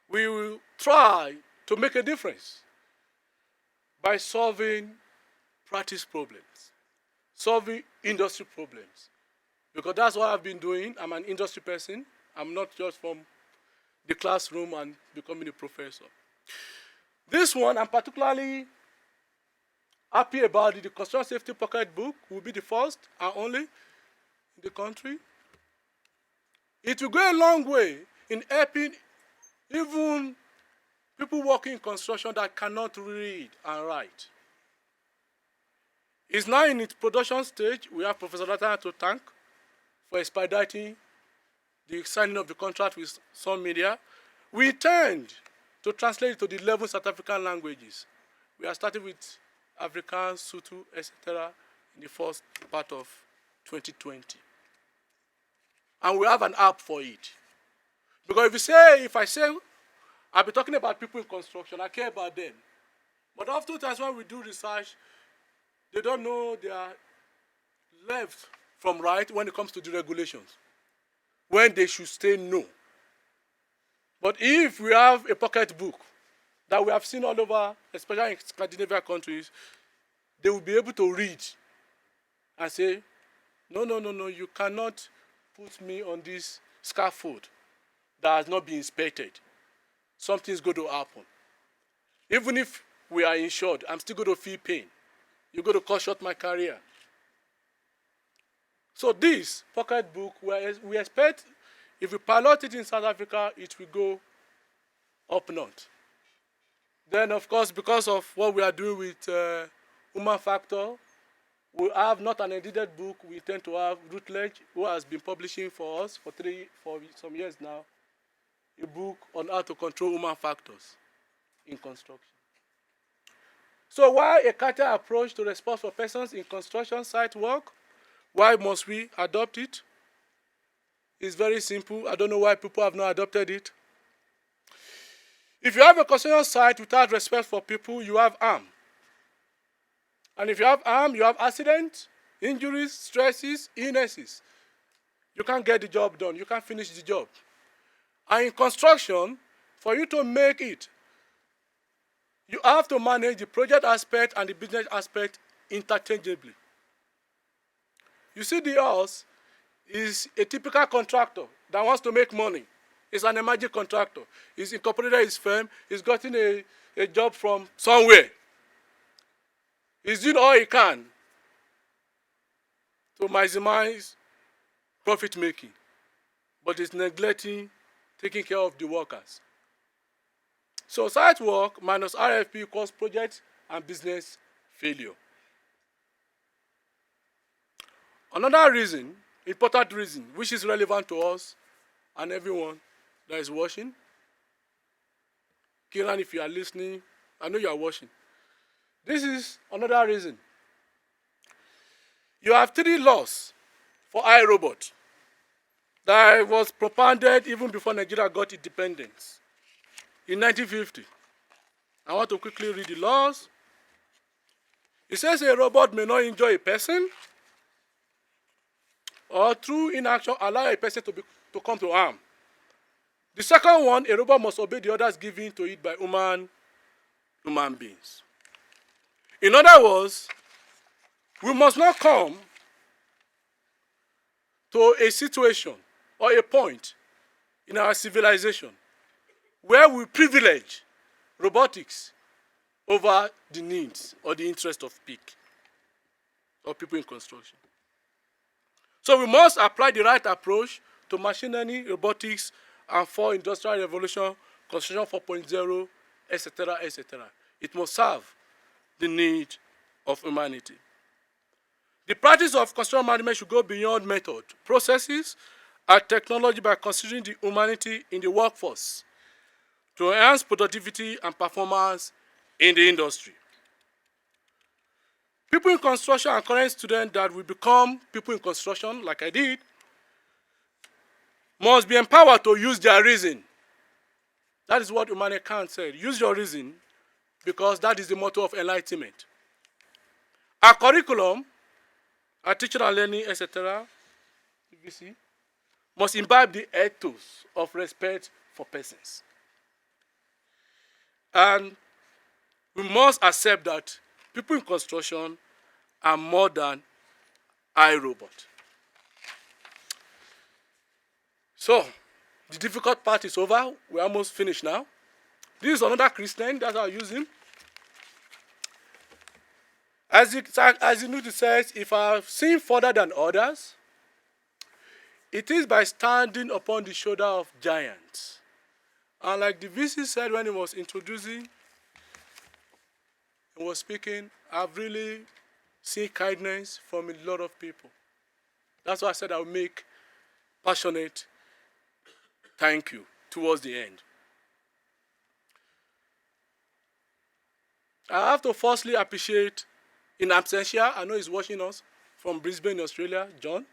we will try to make a difference by solving practice problems, solving industry problems. Because that's what I've been doing. I'm an industry person. I'm not just from the classroom and becoming a professor. This one, I'm particularly happy about it. The Construction Safety Pocket Book will be the first and only in the country. It will go a long way in helping even people working in construction that cannot read and write. It's now in its production stage. We have Professor Latana to thank for expediting the signing of the contract with some media. We intend to translate it to the 11 South African languages. We are starting with Afrikaans, Sotho, etc. in the first part of 2020. And we have an app for it. Because if I say, I'll be talking about people in construction, I care about them. But oftentimes when we do research, they don't know their left from right when it comes to the regulations, when they should say no. But if we have a pocket book that we have seen all over, especially in Scandinavian countries, they will be able to read and say, no, you cannot put me on this scaffold that has not been inspected, something's going to happen. Even if we are insured, I'm still going to feel pain. You're going to cut short my career. So this pocketbook, we expect if we pilot it in South Africa, it will go up north. Then, of course, because of what we are doing with human factor, we have not an edited book. We intend to have Routledge, who has been publishing for us for some years now, a book on how to control human factors in construction. So why a carter approach to response for persons in construction site work? Why must we adopt it? It's very simple. I don't know why people have not adopted it. If you have a construction site without respect for people, you have harm. And if you have harm, you have accidents, injuries, stresses, illnesses. You can't get the job done. You can't finish the job. And in construction, for you to make it, you have to manage the project aspect and the business aspect interchangeably. You see, the house is a typical contractor that wants to make money. He's an emerging contractor. He's incorporated his firm. He's gotten a job from somewhere. He's doing all he can to maximize profit making, but he's neglecting taking care of the workers. So site work minus RFP equals project and business failure. Another reason, important reason, which is relevant to us and everyone that is watching. Kiran, if you are listening, I know you are watching. This is another reason. You have 3 laws for iRobot that was propounded even before Nigeria got independence in 1950. I want to quickly read the laws. It says a robot may not injure a person or through inaction allow a person to come to harm. The second one, a robot must obey the orders given to it by human beings. In other words, we must not come to a situation or a point in our civilization where we privilege robotics over the needs or the interest of people in construction. So we must apply the right approach to machine learning, robotics, and for industrial revolution, construction 4.0, etc., etc. It must serve the need of humanity. The practice of construction management should go beyond method, processes, and technology by considering the humanity in the workforce to enhance productivity and performance in the industry. People in construction and current students that will become people in construction, like I did, must be empowered to use their reason. That is what Immanuel Kant said. Use your reason, because that is the motto of enlightenment. Our curriculum, our teaching and learning, etc., must imbibe the ethos of respect for persons. And we must accept that people in construction are more than iRobot. So, the difficult part is over. We're almost finished now. This is another Christian, that's how I use him. As you notice, it says, if I have seen further than others, it is by standing upon the shoulder of giants. And like the VC said when he was introducing, he was speaking, I've really seen kindness from a lot of people. That's why I said I will make passionate thank you towards the end. I have to firstly appreciate in absentia, I know he's watching us from Brisbane, Australia, John.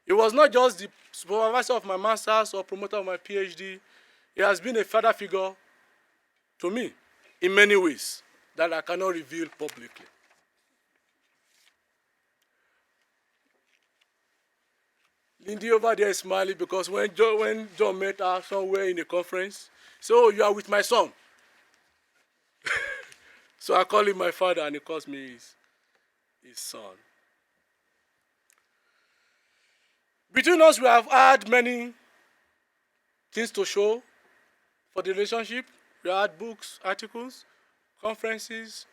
He was not just the supervisor of my master's or promoter of my PhD. He has been a father figure to me in many ways that I cannot reveal publicly. Lindy over there is smiling because when John met her somewhere in a conference, so you are with my son. So I call him my father and he calls me his son. Between us, we have had many things to show for the relationship. We had books, articles, conferences,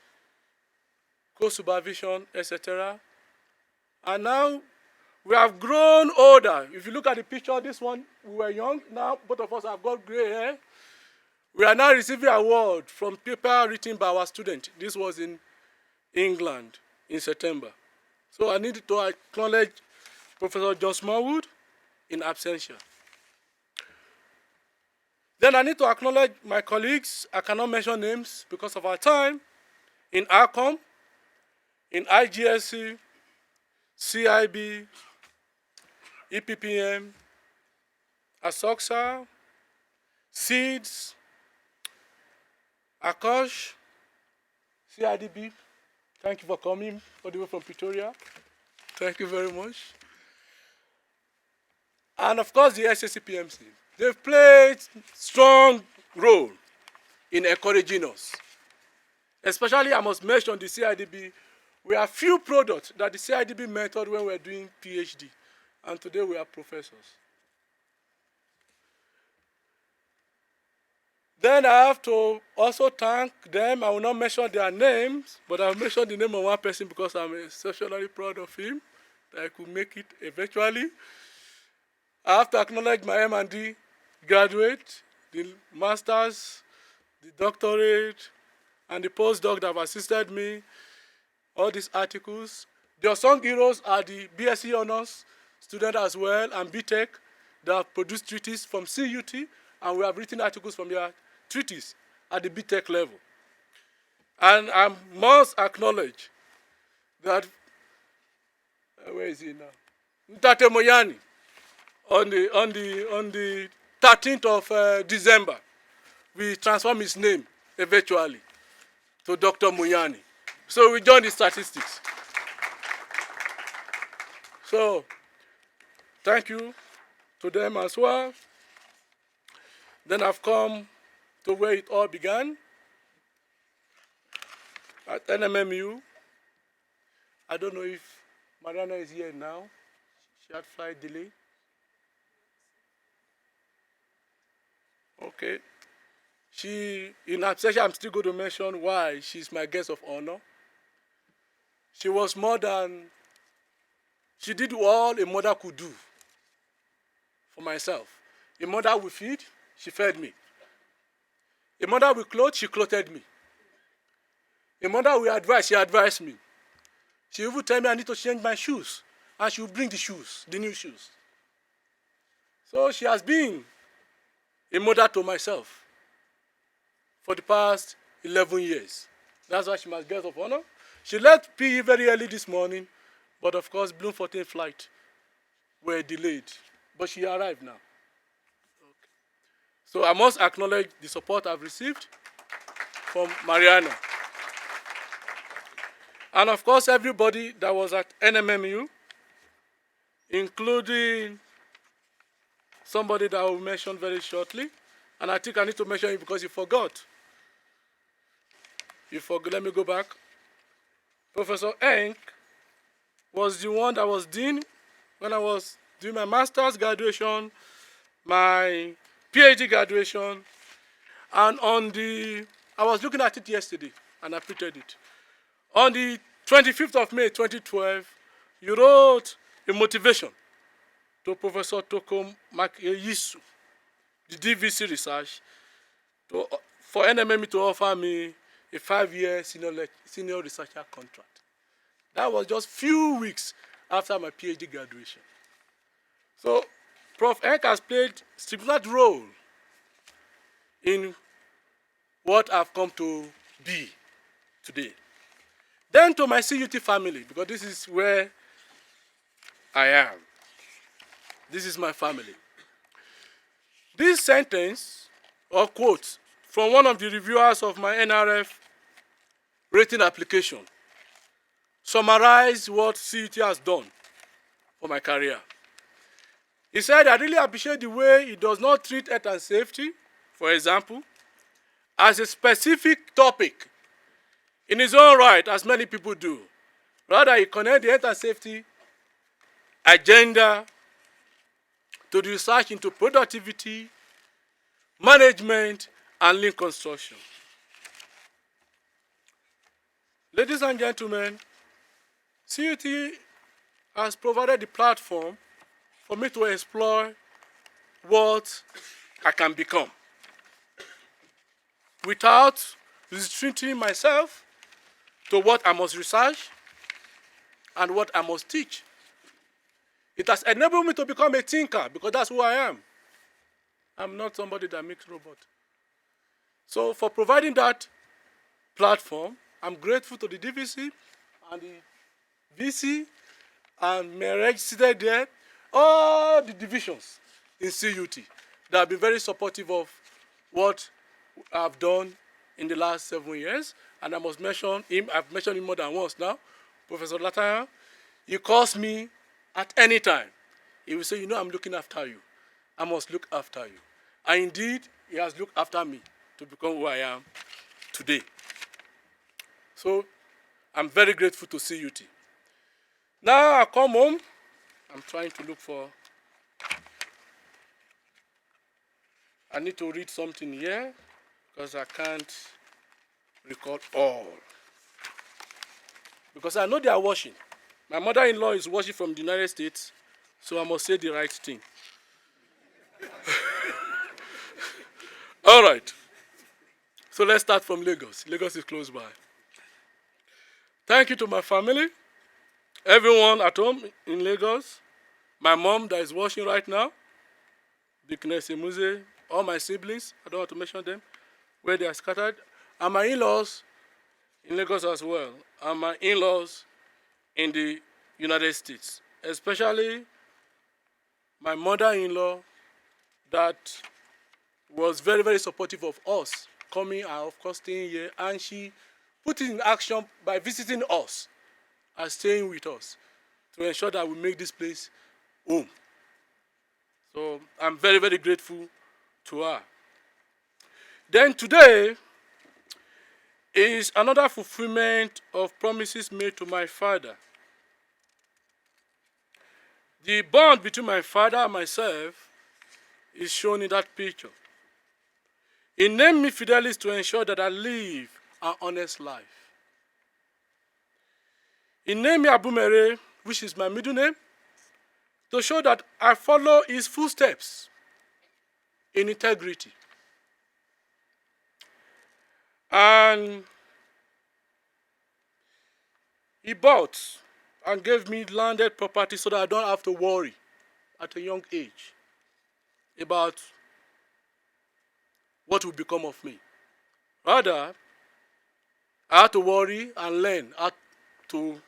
co-supervision, etc. And now we have grown older. If you look at the picture, this one, we were young. Now both of us have got gray hair. We are now receiving award from paper written by our student. This was in England in September. So I need to acknowledge Professor John Smallwood in absentia. Then I need to acknowledge my colleagues. I cannot mention names because of our time. In ARCOM, in IGSC, CIB, EPPM, ASOXA, SEEDS, AKOSH, CIDB. Thank you for coming all the way from Pretoria. Thank you very much. And of course the SSCPMC. They've played strong role in encouraging us. Especially I must mention the CIDB. We have few products that the CIDB mentored when we were doing PhD. And today we are professors. Then I have to also thank them. I will not mention their names, but I'll mention the name of one person because I'm exceptionally proud of him, that I could make it eventually. I have to acknowledge my M&D graduate, the masters, the doctorate, and the postdoc that have assisted me, all these articles. The unsung heroes are the BSc honors students as well, and BTech that have produced treatises from CUT, and we have written articles from their treatises at the BTech level. And I must acknowledge that, where is he now? Ntate Moyani, on the 13th of December, we transform his name eventually to Dr. Moyani. So we joined the statistics. So, thank you to them as well. Then I've come to where it all began, at NMMU. I don't know if Mariana is here now. She had flight delay. Okay. In absentia, I'm still going to mention why she's my guest of honor. She was more than, she did all a mother could do for myself. A mother will feed, she fed me. A mother will clothe, she clothed me. A mother will advise, she advised me. She even tell me I need to change my shoes, and she will bring the shoes, the new shoes. So she has been a mother to myself for the past 11 years. That's why she must get of honor. She left PE very early this morning, but of course, Bloom 14 flight were delayed. But she arrived now. Okay. So I must acknowledge the support I've received from Mariana. And of course, everybody that was at NMMU, including somebody that I will mention very shortly. And I think I need to mention it because you forgot. Let me go back. Professor Enk was the one that was dean when I was doing my master's graduation, my PhD graduation, and I was looking at it yesterday, and I printed it. On the 25th of May 2012, you wrote a motivation to Professor Toko Makeyisu, the DVC research, for NMME to offer me a 5-year senior researcher contract. That was just few weeks after my PhD graduation. So, Prof. Enk has played a significant role in what I've come to be today. Then to my CUT family, because this is where I am. This is my family. This sentence, or quote, from one of the reviewers of my NRF rating application, summarize what CUT has done for my career. He said, I really appreciate the way it does not treat health and safety, for example, as a specific topic in its own right, as many people do. Rather, it connects the health and safety agenda to the research into productivity, management, and link construction. Ladies and gentlemen, CUT has provided the platform for me to explore what I can become without restricting myself to what I must research and what I must teach. It has enabled me to become a thinker because that's who I am. I'm not somebody that makes robots. So for providing that platform, I'm grateful to the DVC and the VC and Mereg seated there, all the divisions in CUT that have been very supportive of what I've done in the last 7 years. And I must mention him, I've mentioned him more than once now, Professor Lataya. He calls me at any time. He will say, you know, I'm looking after you. I must look after you. And indeed, he has looked after me to become who I am today. So I'm very grateful to CUT. Now I come home. I'm trying to look for, I need to read something here because I can't record all. Because I know they are watching. My mother-in-law is watching from the United States, so I must say the right thing. All right. So let's start from Lagos. Lagos is close by. Thank you to my family, everyone at home in Lagos, my mom that is watching right now, Deaconess Emuze, all my siblings, I don't want to mention them, where they are scattered, and my in-laws in Lagos as well, and my in-laws in the United States, especially my mother-in-law that was very, very supportive of us coming and of course staying here, and she put it in action by visiting us and staying with us to ensure that we make this place home. So I'm very, very grateful to her. Then today is another fulfillment of promises made to my father. The bond between my father and myself is shown in that picture. He named me Fidelis to ensure that I live an honest life. He named me Abumere, which is my middle name, to show that I follow his footsteps in integrity. And he bought and gave me landed property so that I don't have to worry at a young age about what will become of me. Rather, I had to worry and learn how to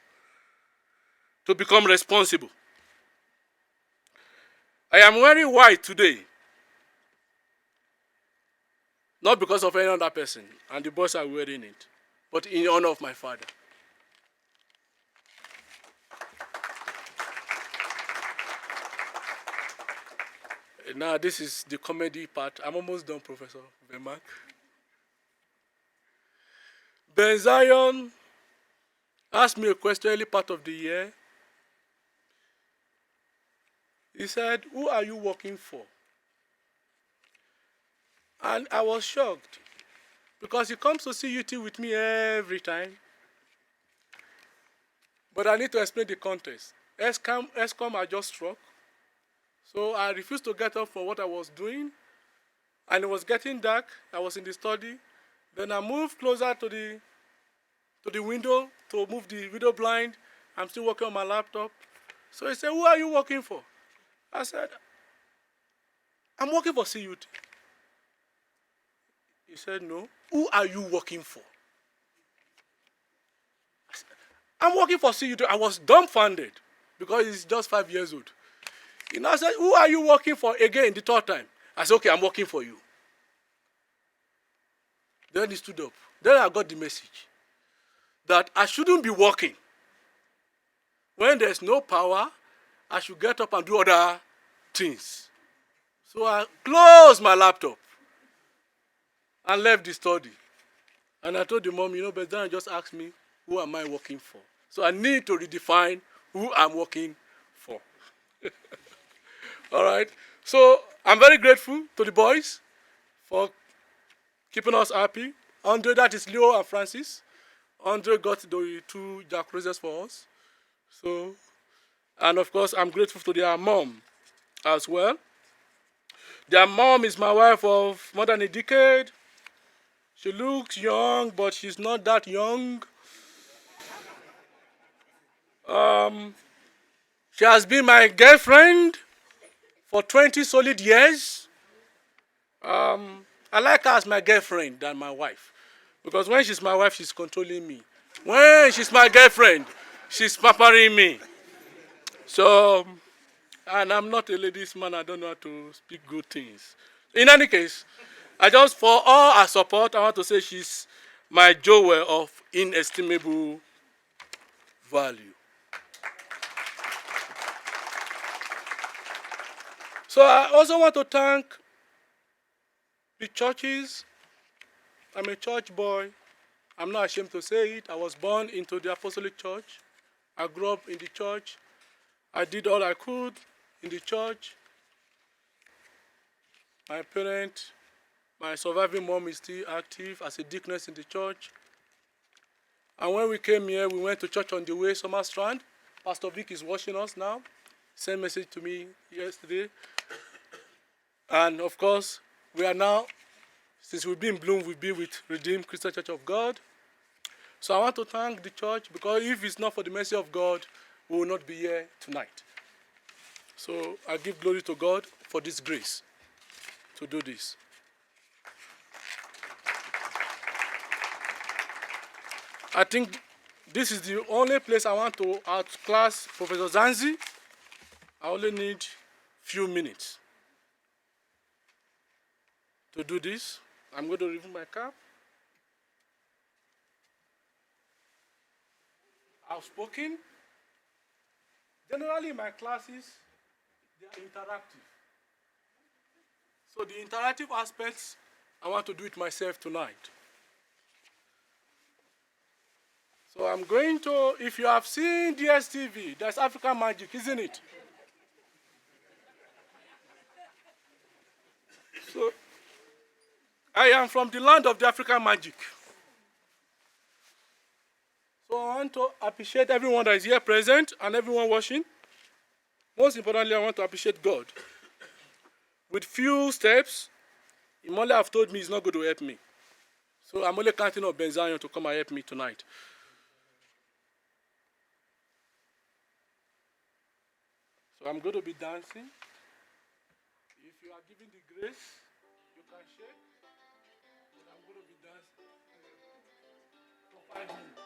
become responsible. I am wearing white today, not because of any other person, and the boys are wearing it, but in honor of my father. Now this is the comedy part. I'm almost done, Professor Vermaak. Ben Zion asked me a question early part of the year. He said, who are you working for? And I was shocked because he comes to CUT with me every time. But I need to explain the context. ESCOM had just struck. So I refused to get up from what I was doing. And it was getting dark. I was in the study. Then I moved closer to the window to move the window blind. I'm still working on my laptop. So he said, who are you working for? I said, I'm working for CUT. He said, no. Who are you working for? I said, I'm working for CUT. I was dumbfounded because he's just 5 years old. He now said, who are you working for again the third time? I said, okay, I'm working for you. Then he stood up. Then I got the message that I shouldn't be working. When there's no power, I should get up and do other things. So I closed my laptop and left the study. And I told the mom, you know, but then just asked me, who am I working for? So I need to redefine who I'm working for. All right. So I'm very grateful to the boys for keeping us happy. Andre, that is Leo and Francis. Andre got the 2 Jack Roses for us. So, and of course, I'm grateful to their mom as well. Their mom is my wife of more than a decade. She looks young, but she's not that young. She has been my girlfriend for 20 solid years. I like her as my girlfriend than my wife. Because when she's my wife, she's controlling me. When she's my girlfriend, she's pampering me. So, and I'm not a ladies' man, I don't know how to speak good things. In any case, for all her support, I want to say she's my jewel of inestimable value. So I also want to thank the churches. I'm a church boy. I'm not ashamed to say it. I was born into the Apostolic Church. I grew up in the church. I did all I could in the church. My parent, my surviving mom is still active as a deaconess in the church. And when we came here, we went to church on the way, Summer Strand. Pastor Vic is watching us now. Sent message to me yesterday. And of course, we are now, since we've been in Bloom, we've been with Redeemed Christian Church of God. So I want to thank the church, because if it's not for the mercy of God, we will not be here tonight. So I give glory to God for this grace to do this. I think this is the only place I want to outclass Professor Zanzi. I only need few minutes to do this. I'm going to remove my cap. Outspoken. Generally, my classes, they are interactive. So the interactive aspects, I want to do it myself tonight. So I'm going to, if you have seen DSTV, that's African Magic, isn't it? So I am from the land of the African Magic. So I want to appreciate everyone that is here present and everyone watching. Most importantly, I want to appreciate God. With few steps, Imole have told me he's not going to help me. So I'm only counting on Benzion to come and help me tonight. So I'm going to be dancing. If you are given the grace, you can shake. But I'm going to be dancing for 5 minutes.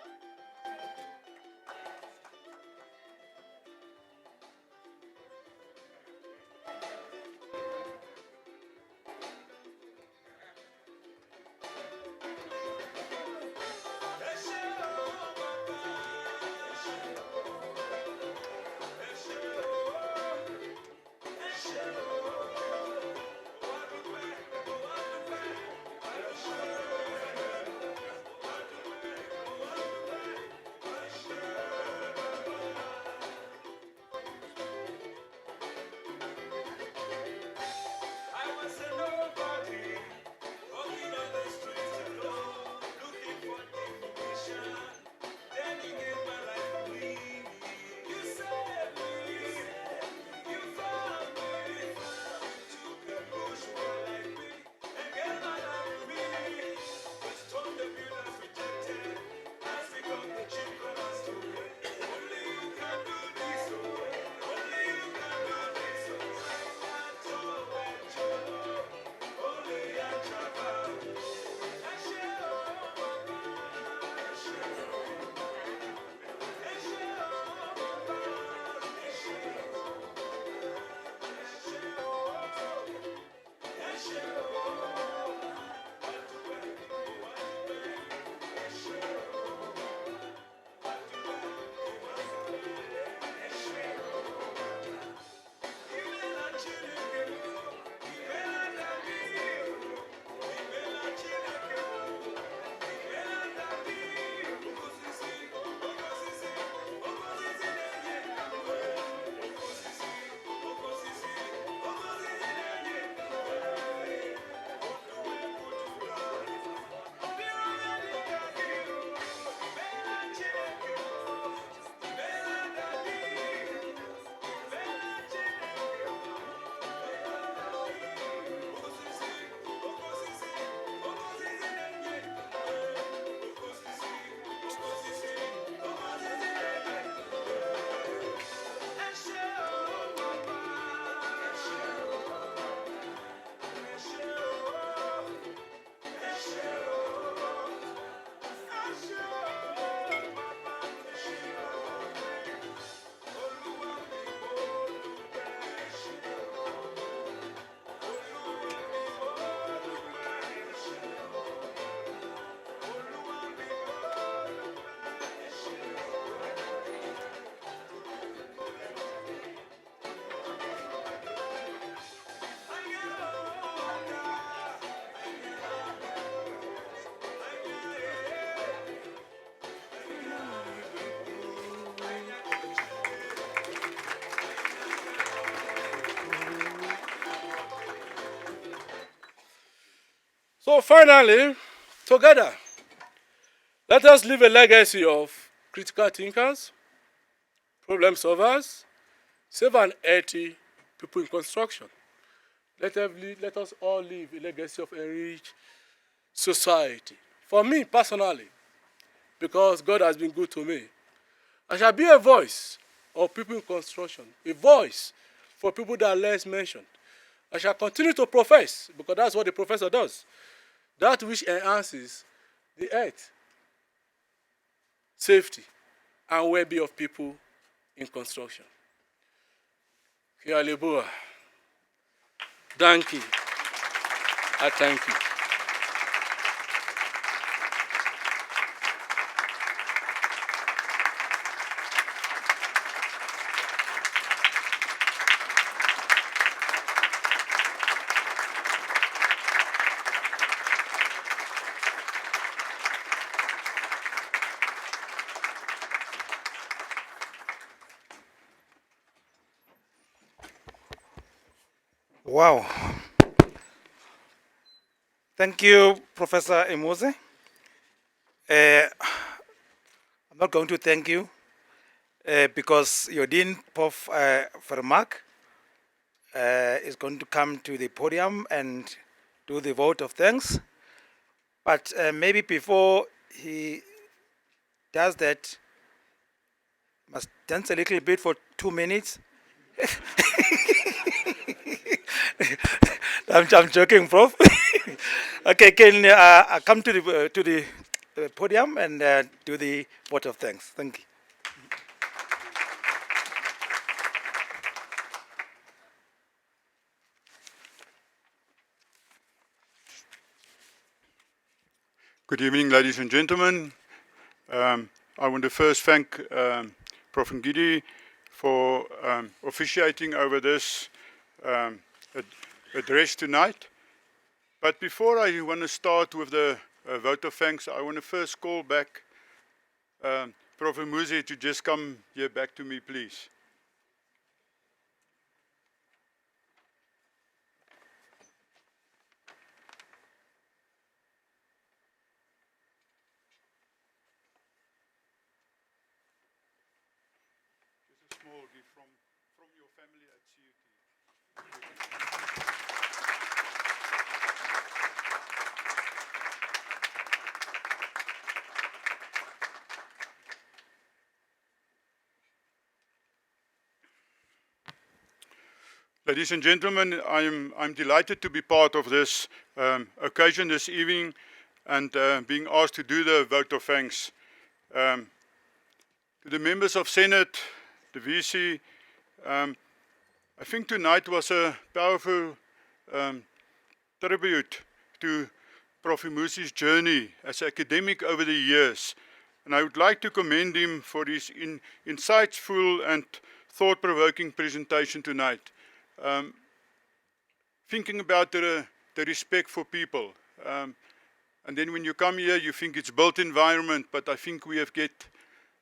So finally, together, let us leave a legacy of critical thinkers, problem solvers, safe and healthy people in construction. Let us all leave a legacy of a rich society. For me personally, because God has been good to me, I shall be a voice of people in construction, a voice for people that are less mentioned. I shall continue to profess, because that's what the professor does, that which enhances the health, safety, and well-being of people in construction. Kialebua. Thank you. I thank you. Wow. Thank you, Professor Emuze. I'm not going to thank you because your Dean, Prof Vermaak, is going to come to the podium and do the vote of thanks. But maybe before he does that, must dance a little bit for 2 minutes. I'm joking, Prof. Okay, can come to the podium and do the vote of thanks. Thank you. Good evening, ladies and gentlemen. I want to first thank Prof Ngidi for officiating over this address tonight. But before I want to start with the vote of thanks, I want to first call back Prof Emuze to just come here back to me, please. Just a small gift from your family at CUT. Ladies and gentlemen, I'm delighted to be part of this occasion this evening and being asked to do the vote of thanks. To the members of Senate, the VC, I think tonight was a powerful tribute to Prof Emuze's journey as academic over the years. And I would like to commend him for his insightful and thought-provoking presentation tonight. Thinking about the respect for people. And then when you come here, you think it's built environment, but I think we have get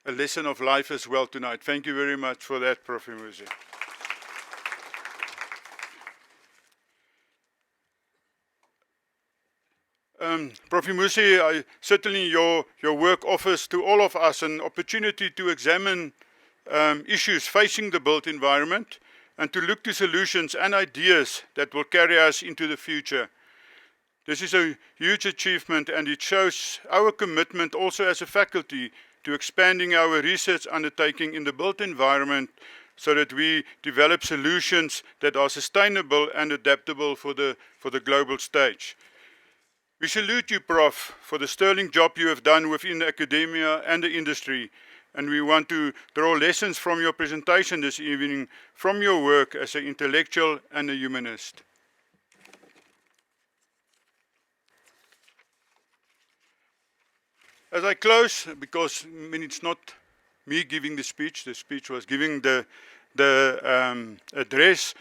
a lesson of life as well tonight. Thank you very much for that, Prof Emuze. Prof Emuze, certainly your work offers to all of us an opportunity to examine issues facing the built environment and to look to solutions and ideas that will carry us into the future. This is a huge achievement, and it shows our commitment also as a faculty to expanding our research undertaking in the built environment so that we develop solutions that are sustainable and adaptable for the global stage. We salute you, Prof, for the sterling job you have done within academia and the industry, and we want to draw lessons from your presentation this evening from your work as an intellectual and a humanist. As I close, because it's not me giving the speech was giving the address.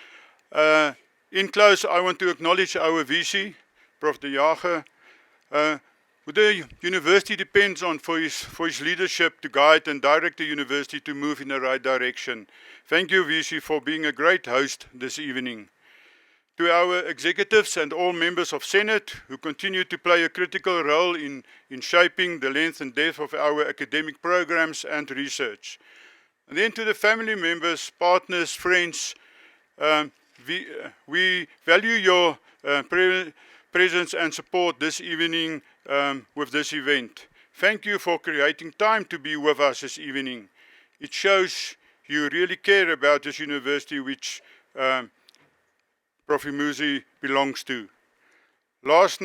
In close, I want to acknowledge our VC, Prof De Jager, who the university depends on for his leadership to guide and direct the university to move in the right direction. Thank you, VC, for being a great host this evening. To our executives and all members of Senate who continue to play a critical role in shaping the length and depth of our academic programs and research. And then to the family members, partners, friends, we value your presence and support this evening with this event. Thank you for creating time to be with us this evening. It shows you really care about this university which Prof Emuze belongs to. Last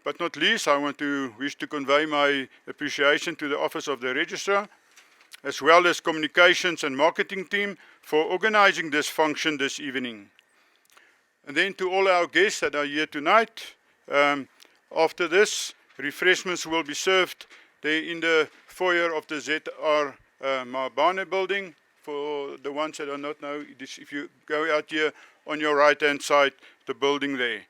but not least, I wish to convey my appreciation to the Office of the Registrar, as well as Communications and Marketing team for organizing this function this evening. And then to all our guests that are here tonight, after this, refreshments will be served there in the foyer of the ZR Mabane building. For the ones that do not know, if you go out here on your right hand side, the building there.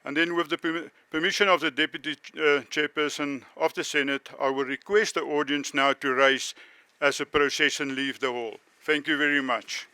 And then with the permission of the Deputy Chairperson of the Senate, I will request the audience now to rise as a procession leave the hall. Thank you very much.